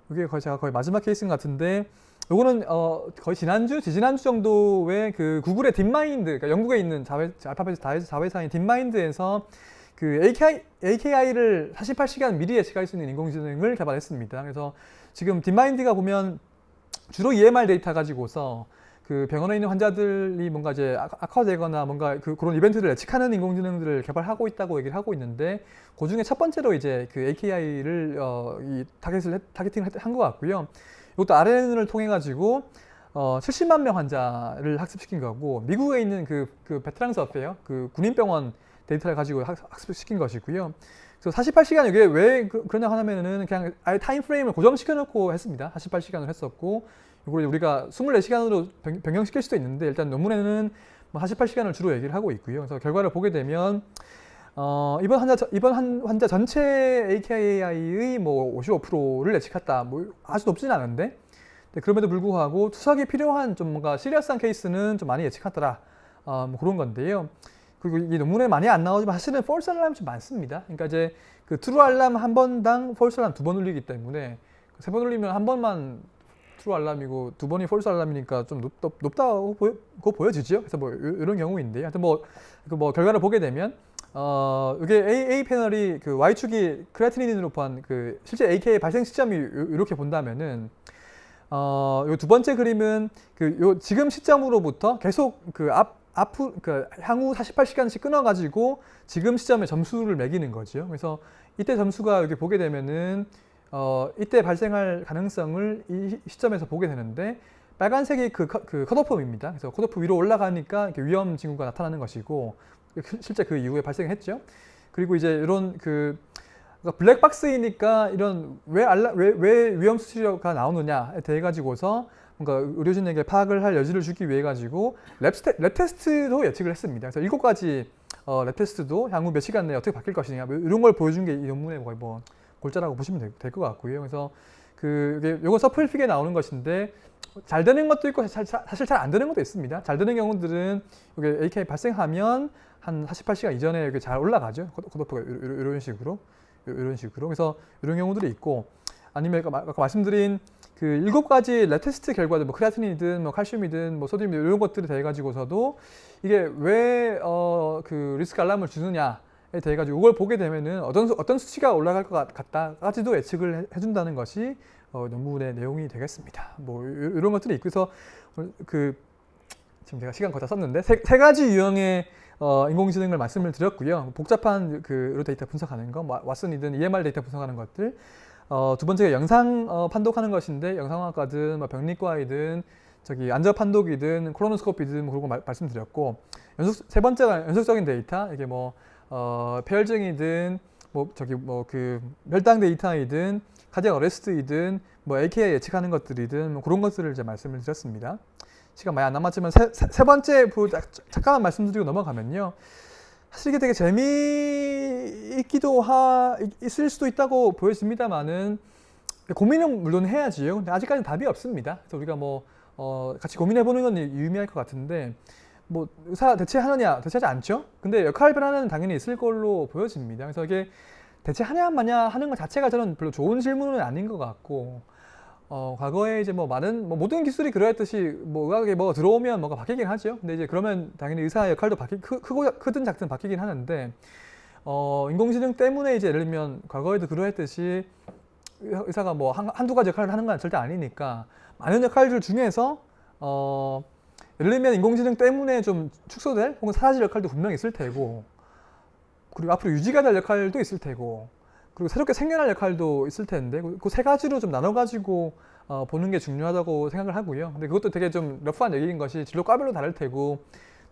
A: 이게 제가 거의 마지막 케이스 같은데, 요거는 거의 지지난주 정도에 그 구글의 딥마인드, 그러니까 영국에 있는 알파벳 자회사인 딥마인드에서 그 AKI를 48시간 미리 예측할 수 있는 인공지능을 개발했습니다. 그래서 지금 딥마인드가 보면 주로 EMR 데이터 가지고서 그 병원에 있는 환자들이 뭔가 이제 악화되거나 뭔가 그런 이벤트를 예측하는 인공지능들을 개발하고 있다고 얘기를 하고 있는데, 그 중에 첫 번째로 이제 그 AKI를 타겟팅을 한 것 같고요. 이것도 RNN을 통해 가지고 70만 명 환자를 학습시킨 거고, 미국에 있는 그 베테랑스 어페어 그 군인병원 데이터를 가지고 학습시킨 것이고요. 그래서 48시간 이게 왜 그러냐 하면은 그냥 아예 타임 프레임을 고정시켜 놓고 했습니다. 48시간을 했었고, 이걸 우리가 24시간으로 변경시킬 수도 있는데 일단 논문에는 48시간을 주로 얘기를 하고 있고요. 그래서 결과를 보게 되면 이번 환자 전체 AKI의 뭐 55%를 예측했다. 뭐 아주 높지는 않은데, 그럼에도 불구하고 투석이 필요한 좀 뭔가 시리어스한 케이스는 좀 많이 예측하더라. 뭐 그런 건데요. 그리고 이 논문에 많이 안 나오지만 사실은 폴스 알람이 좀 많습니다. 그러니까 이제 그 트루 알람 한 번당 폴스 알람 2번 울리기 때문에 3번 울리면 한 번만 트루 알람이고 2번이 폴스 알람이니까 좀 높다고 보여지죠. 그래서 뭐 이런 경우인데요. 하여튼 뭐 결과를 보게 되면 이게 A 패널이 그 Y축이 크레아티닌으로 한 그 실제 AK의 발생 시점이 이렇게 본다면은 요 두 번째 그림은 요 지금 시점으로부터 계속 향후 48시간씩 끊어가지고 지금 시점에 점수를 매기는 거죠. 그래서 이때 점수가 여기 보게 되면은 이때 발생할 가능성을 이 시점에서 보게 되는데, 빨간색이 그 컷오프입니다. 그래서 컷오프 위로 올라가니까 이렇게 위험 징후가 나타나는 것이고, 실제 그 이후에 발생했죠. 그리고 이제 이런 그러니까 블랙박스이니까 이런 왜 위험 수치가 나오느냐에 대해 가지고서 뭔가 의료진에게 파악을 할 여지를 주기 위해 가지고 랩 테스트도 예측을 했습니다. 그래서 7가지 랩 테스트도 향후 몇 시간 내에 어떻게 바뀔 것이냐, 뭐 이런 걸 보여준 게 이 논문의 거의 뭐 골자라고 보시면 될 것 같고요. 그래서 요건 서플픽에 나오는 것인데 잘 되는 것도 있고 사실 잘 안 되는 것도 있습니다. 잘 되는 경우들은 이게 AKI 발생하면 한 48시간 이전에 이렇게 잘 올라가죠. 컷오프가 이런 식으로. 그래서 이런 경우들이 있고, 아니면 아까 말씀드린 그 7가지 랩 테스트 결과들, 뭐 크레아틴이든 뭐 칼슘이든 뭐 소듐이든 이런 것들에 대해 가지고서도 이게 왜 그 리스크 알람을 주느냐에 대해 가지고 이걸 보게 되면은 어떤 수치가 올라갈 것 같다까지도 예측을 해준다는 것이 논문의 내용이 되겠습니다. 뭐 이런 것들이 있고, 그래서 지금 제가 시간 거의 다 썼는데 세 가지 유형의 인공지능을 말씀을 드렸고요. 복잡한 의료 데이터 분석하는 거, 왓슨이든 EMR 데이터 분석하는 것들. 두 번째가 영상 판독하는 것인데, 영상학과든 뭐 병리과이든 안저 판독이든 코로노스코피든 뭐 그런 거 말씀드렸고, 세 번째가 연속적인 데이터, 이게 뭐 폐혈증이든 혈당 데이터이든 카디악 어레스트이든 뭐 AKI 예측하는 것들이든 뭐 그런 것들을 이제 말씀을 드렸습니다. 시간 많이 안 남았지만 세 번째 잠깐만 말씀드리고 넘어가면요. 사실 이게 되게 재미있기도 있을 수도 있다고 보여집니다만은 고민은 물론 해야지요. 근데 아직까지는 답이 없습니다. 그래서 우리가 뭐 같이 고민해보는 건 유의미할 것 같은데, 뭐 의사 대체하느냐, 대체하지 않죠. 근데 역할 변화는 당연히 있을 걸로 보여집니다. 그래서 이게 대체하냐 마냐 하는 것 자체가 저는 별로 좋은 질문은 아닌 것 같고, 과거에 이제 뭐 많은 모든 기술이 그러했듯이 뭐 의학에 뭐가 들어오면 뭐가 바뀌긴 하죠. 근데 이제 그러면 당연히 의사 역할도 크든 작든 바뀌긴 하는데 인공지능 때문에 이제 예를 들면 과거에도 그러했듯이 의사가 뭐 한두 가지 역할을 하는 건 절대 아니니까 많은 역할들 중에서 예를 들면 인공지능 때문에 좀 축소될 혹은 사라질 역할도 분명히 있을 테고 그리고 앞으로 유지가 될 역할도 있을 테고 그리고 새롭게 생겨날 역할도 있을 텐데 그 세 가지로 좀 나눠가지고 보는 게 중요하다고 생각을 하고요. 근데 그것도 되게 좀 러프한 얘기인 것이 진로 과별로 다를 테고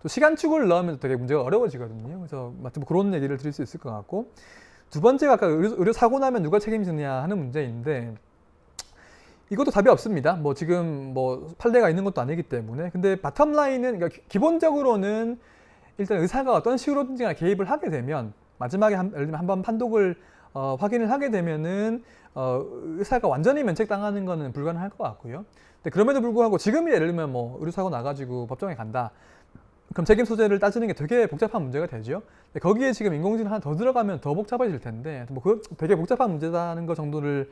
A: 또 시간축을 넣으면 되게 문제가 어려워지거든요. 그래서 마치 뭐 그런 얘기를 드릴 수 있을 것 같고 두 번째가 아까 의료 사고 나면 누가 책임지느냐 하는 문제인데 이것도 답이 없습니다. 뭐 지금 뭐 판례가 있는 것도 아니기 때문에 근데 바텀 라인은 그러니까 기본적으로는 일단 의사가 어떤 식으로든지 개입을 하게 되면 마지막에 예를 들면 한번 판독을 확인을 하게 되면은 의사가 완전히 면책당하는 거는 불가능할 것 같고요. 근데 그럼에도 불구하고 지금 예를 들면 뭐 의료사고 나가지고 법정에 간다. 그럼 책임 소재를 따지는 게 되게 복잡한 문제가 되죠. 근데 거기에 지금 인공지능 하나 더 들어가면 더 복잡해질 텐데 뭐 그 되게 복잡한 문제다는 거 정도를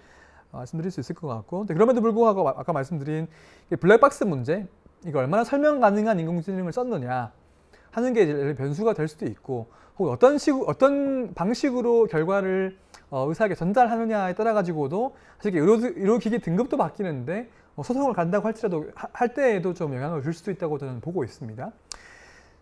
A: 말씀드릴 수 있을 것 같고 근데 그럼에도 불구하고 아까 말씀드린 블랙박스 문제 이거 얼마나 설명 가능한 인공지능을 썼느냐 하는 게 이제 변수가 될 수도 있고 혹은 어떤 방식으로 결과를 의사에게 전달하느냐에 따라 가지고도 사실 의료기기 등급도 바뀌는데 소송을 간다고 할지라도 할 때에도 좀 영향을 줄 수도 있다고 저는 보고 있습니다.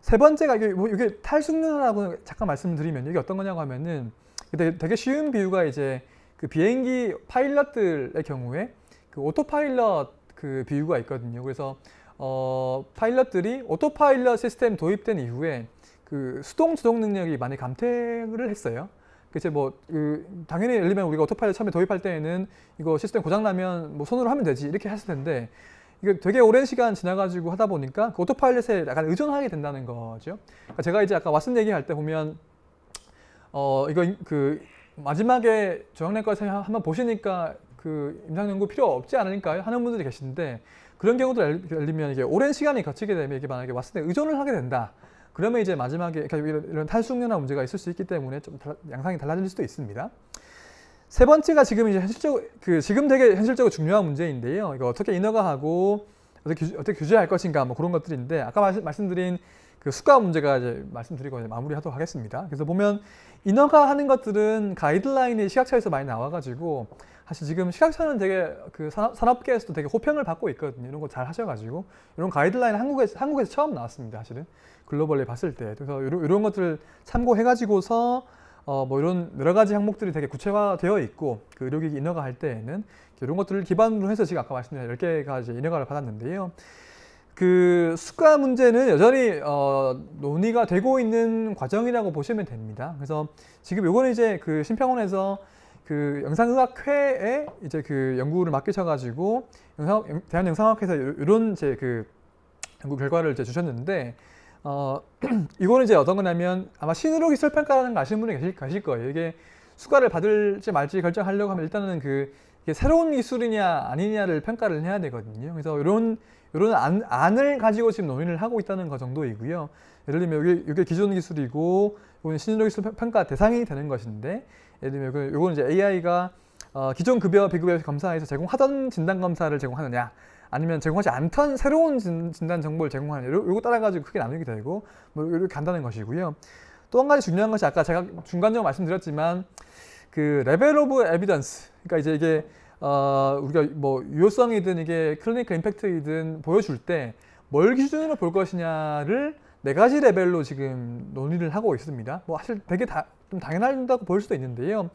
A: 세 번째가 이게 탈숙련이라고 잠깐 말씀드리면 이게 어떤 거냐고 하면은 되게 쉬운 비유가 이제 그 비행기 파일럿들의 경우에 그 오토파일럿 그 비유가 있거든요. 그래서 파일럿들이 오토파일럿 시스템 도입된 이후에 그 수동 조종 능력이 많이 감퇴를 했어요. 그래서 뭐 당연히 예를 들면 우리가 오토파일럿 처음에 도입할 때에는 이거 시스템 고장 나면 뭐 손으로 하면 되지 이렇게 했을 텐데 이게 되게 오랜 시간 지나가지고 하다 보니까 그 오토파일럿에 약간 의존하게 된다는 거죠. 그러니까 제가 이제 아까 왓슨 얘기할 때 보면 이거 그 마지막에 조영래과에서 한번 보시니까 그 임상 연구 필요 없지 않을까요? 하는 분들이 계신데 그런 경우도 예를 들면 이게 오랜 시간이 거치게 되면 이게 만약에 왓슨에 의존을 하게 된다. 그러면 이제 마지막에 이런 탈숙련화 문제가 있을 수 있기 때문에 좀 양상이 달라질 수도 있습니다. 세 번째가 지금 이제 지금 되게 현실적으로 중요한 문제인데요. 이거 어떻게 인허가하고 어떻게 규제할 것인가 뭐 그런 것들인데 아까 말씀드린 그 수가 문제가 이제 말씀드리고 이제 마무리하도록 하겠습니다. 그래서 보면 인허가하는 것들은 가이드라인이 시각처에서 많이 나와가지고 사실 지금 시각처는 되게 그 산업계에서도 되게 호평을 받고 있거든요. 이런 거 잘 하셔가지고 이런 가이드라인 한국에서 처음 나왔습니다. 사실은 글로벌리 봤을 때 그래서 이런 것들을 참고해가지고서 뭐 이런 여러 가지 항목들이 되게 구체화되어 있고 그 의료기기 인허가 할 때에는 이런 것들을 기반으로 해서 지금 아까 말씀드린 10개가 이제 인허가를 받았는데요. 그 수가 문제는 여전히 논의가 되고 있는 과정이라고 보시면 됩니다. 그래서 지금 요거는 이제 그 심평원에서 그 영상의학회에 이제 그 연구를 맡기셔가지고 대한영상학회에서 이런 이제 그 연구 결과를 이제 주셨는데 이거는 이제 어떤 거냐면 아마 신의료 기술 평가라는 거 아시는 분이 계실 거예요. 이게 수가를 받을지 말지 결정하려고 하면 일단은 이게 새로운 기술이냐 아니냐를 평가를 해야 되거든요. 그래서 이런 안을 가지고 지금 논의를 하고 있다는 거 정도이고요. 예를 들면 이게 기존 기술이고 이건 신의료 기술 평가 대상이 되는 것인데 예를 들면 이건 이제 AI가 기존 급여 비급여 검사에서 제공하던 진단 검사를 제공하느냐 아니면 제공하지 않던 새로운 진단 정보를 제공하느냐 이거 따라 가지고 크게 나누게 되고 뭐 이렇게 간다는 것이고요. 또 한 가지 중요한 것이 아까 제가 중간적으로 말씀드렸지만 그 레벨 오브 에비던스 그러니까 이제 이게 우리가 뭐 유효성이든 이게 클리니컬 임팩트이든 보여줄 때 뭘 기준으로 볼 것이냐를 4가지 레벨로 지금 논의를 하고 있습니다. 뭐 사실 되게 좀 당연하다고 보일 수도 있는데요.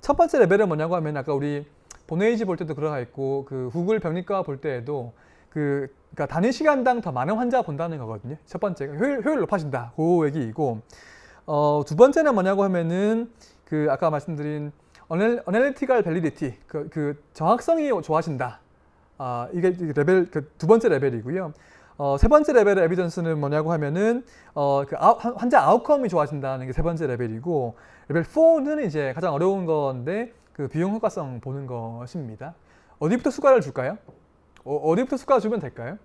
A: 첫 번째 레벨은 뭐냐고 하면 아까 우리 본에이지 볼 때도 들어가 있고 그 구글 병리과 볼 때에도 그러니까 단위 시간당 더 많은 환자 본다는 거거든요. 첫 번째가 효율 높아진다. 그 얘기이고 두 번째는 뭐냐고 하면은 그 아까 말씀드린 어널리티컬 밸리디티 그 정확성이 좋아진다. 이게 레벨 두 번째 레벨이고요. 세 번째 레벨의 에비던스는 뭐냐고 하면은 환자 아웃컴이 좋아진다는 게 세 번째 레벨이고 레벨 4는 이제 가장 어려운 건데 그 비용 효과성 보는 것입니다. 어디부터 수가를 줄까요? 어디부터 수가 주면 될까요?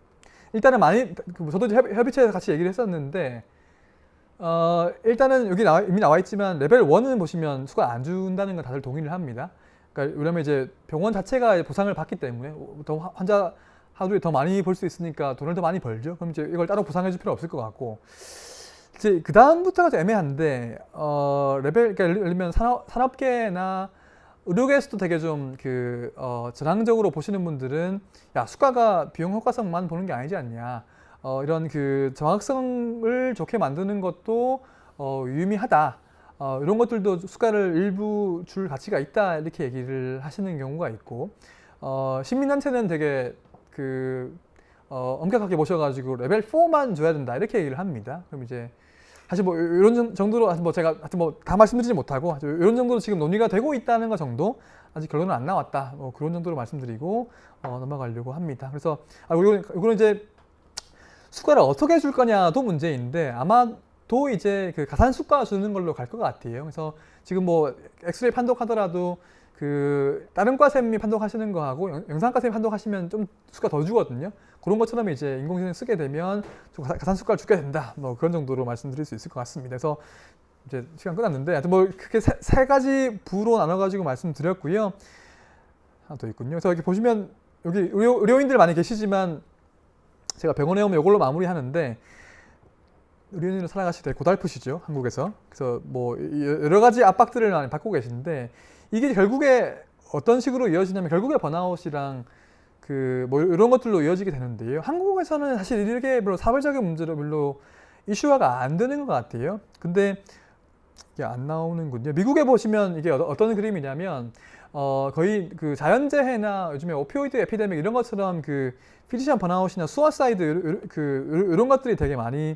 A: 일단은 저도 협의체에서 같이 얘기를 했었는데 일단은 여기 이미 나와 있지만 레벨 1은 보시면 수가 안 준다는 건 다들 동의를 합니다. 그러니까 왜냐면 이제 병원 자체가 보상을 받기 때문에 더 환자 하루에 더 많이 볼 수 있으니까 돈을 더 많이 벌죠. 그럼 이제 이걸 따로 보상해 줄 필요 없을 것 같고 이제 그 다음부터가 좀 애매한데 레벨 그러니까 예를 들면 산업계나 의료계에서도 되게 좀 전향적으로 보시는 분들은 야 수가가 비용 효과성만 보는 게 아니지 않냐 이런 그 정확성을 좋게 만드는 것도 유의미하다 이런 것들도 수가를 일부 줄 가치가 있다 이렇게 얘기를 하시는 경우가 있고 시민단체는 되게 엄격하게 보셔가지고 레벨 4만 줘야 된다 이렇게 얘기를 합니다. 그럼 이제 사실 뭐 이런 정도로 뭐 제가 하여튼 뭐 다 말씀드리지 못하고 이런 정도로 지금 논의가 되고 있다는 것 정도 아직 결론은 안 나왔다 뭐 그런 정도로 말씀드리고 넘어가려고 합니다. 그래서 이거는 이제 수가를 어떻게 줄 거냐도 문제인데 아마도 이제 그 가산 수가 주는 걸로 갈 것 같아요. 그래서 지금 뭐 엑스레이 판독하더라도 다른 과쌤이 판독하시는 거하고 영상과쌤이 판독하시면 좀 수가 더 주거든요. 그런 것처럼 이제 인공지능 쓰게 되면 좀 가산 수가를 주게 된다. 뭐 그런 정도로 말씀드릴 수 있을 것 같습니다. 그래서 이제 시간 끝났는데 하여튼 뭐 크게 세 가지 부로 나눠가지고 말씀드렸고요. 하나 더 있군요. 그래서 여기 보시면 여기 의료인들 많이 계시지만 제가 병원에 오면 이걸로 마무리하는데 의료인으로 살아가시기 되게 고달프시죠, 한국에서. 그래서 뭐 여러 가지 압박들을 많이 받고 계신데 이게 결국에 어떤 식으로 이어지냐면 결국에 번아웃이랑 뭐 이런 것들로 이어지게 되는데요. 한국에서는 사실 이렇게 별로 사회적인 문제로 별로 이슈화가 안 되는 것 같아요. 근데 이게 안 나오는군요. 미국에 보시면 이게 어떤 그림이냐면 거의 그 자연재해나 요즘에 오피오이드 에피데믹 이런 것처럼 피지션 번아웃이나 수어사이드 이런 것들이 되게 많이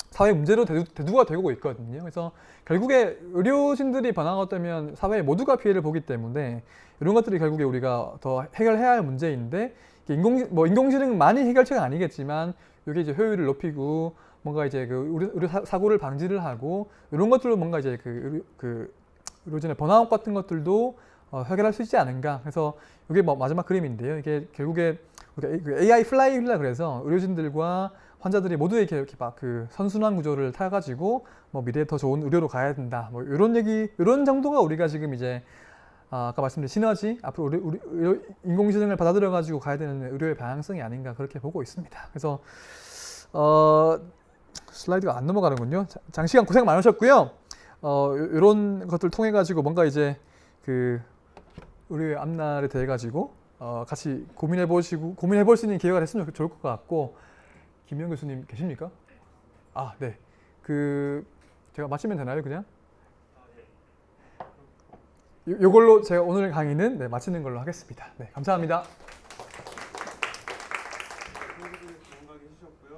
A: 사회 문제로 대두가 되고 있거든요. 그래서 결국에 의료진들이 번아웃 되면 사회 모두가 피해를 보기 때문에 이런 것들이 결국에 우리가 더 해결해야 할 문제인데 인공지능은 많이 해결책은 아니겠지만 이게 이제 효율을 높이고 뭔가 이제 의료 사고를 방지를 하고 이런 것들로 뭔가 이제 의료진의 번아웃 같은 것들도 해결할 수 있지 않은가. 그래서 이게 뭐 마지막 그림인데요. 이게 결국에 AI 플라이휠라 그래서 의료진들과 환자들이 모두 이렇게 막 선순환 구조를 타가지고 뭐 미래에 더 좋은 의료로 가야 된다. 뭐 이런 정도가 우리가 지금 이제 아까 말씀드린 시너지 앞으로 우리 인공지능을 받아들여가지고 가야 되는 의료의 방향성이 아닌가 그렇게 보고 있습니다. 그래서 슬라이드가 안 넘어가는군요. 장시간 고생 많으셨고요. 이런 것들 통해 가지고 뭔가 이제 의료의 앞날에 대해 가지고 같이 고민해 볼 수 있는 기회가 됐으면 좋을 것 같고. 김영 교수님 계십니까? 아, 네. 제가 마치면 되나요, 그냥? 요걸로 제가 오늘 강의는 마치는 걸로 하겠습니다. 네, 감사합니다.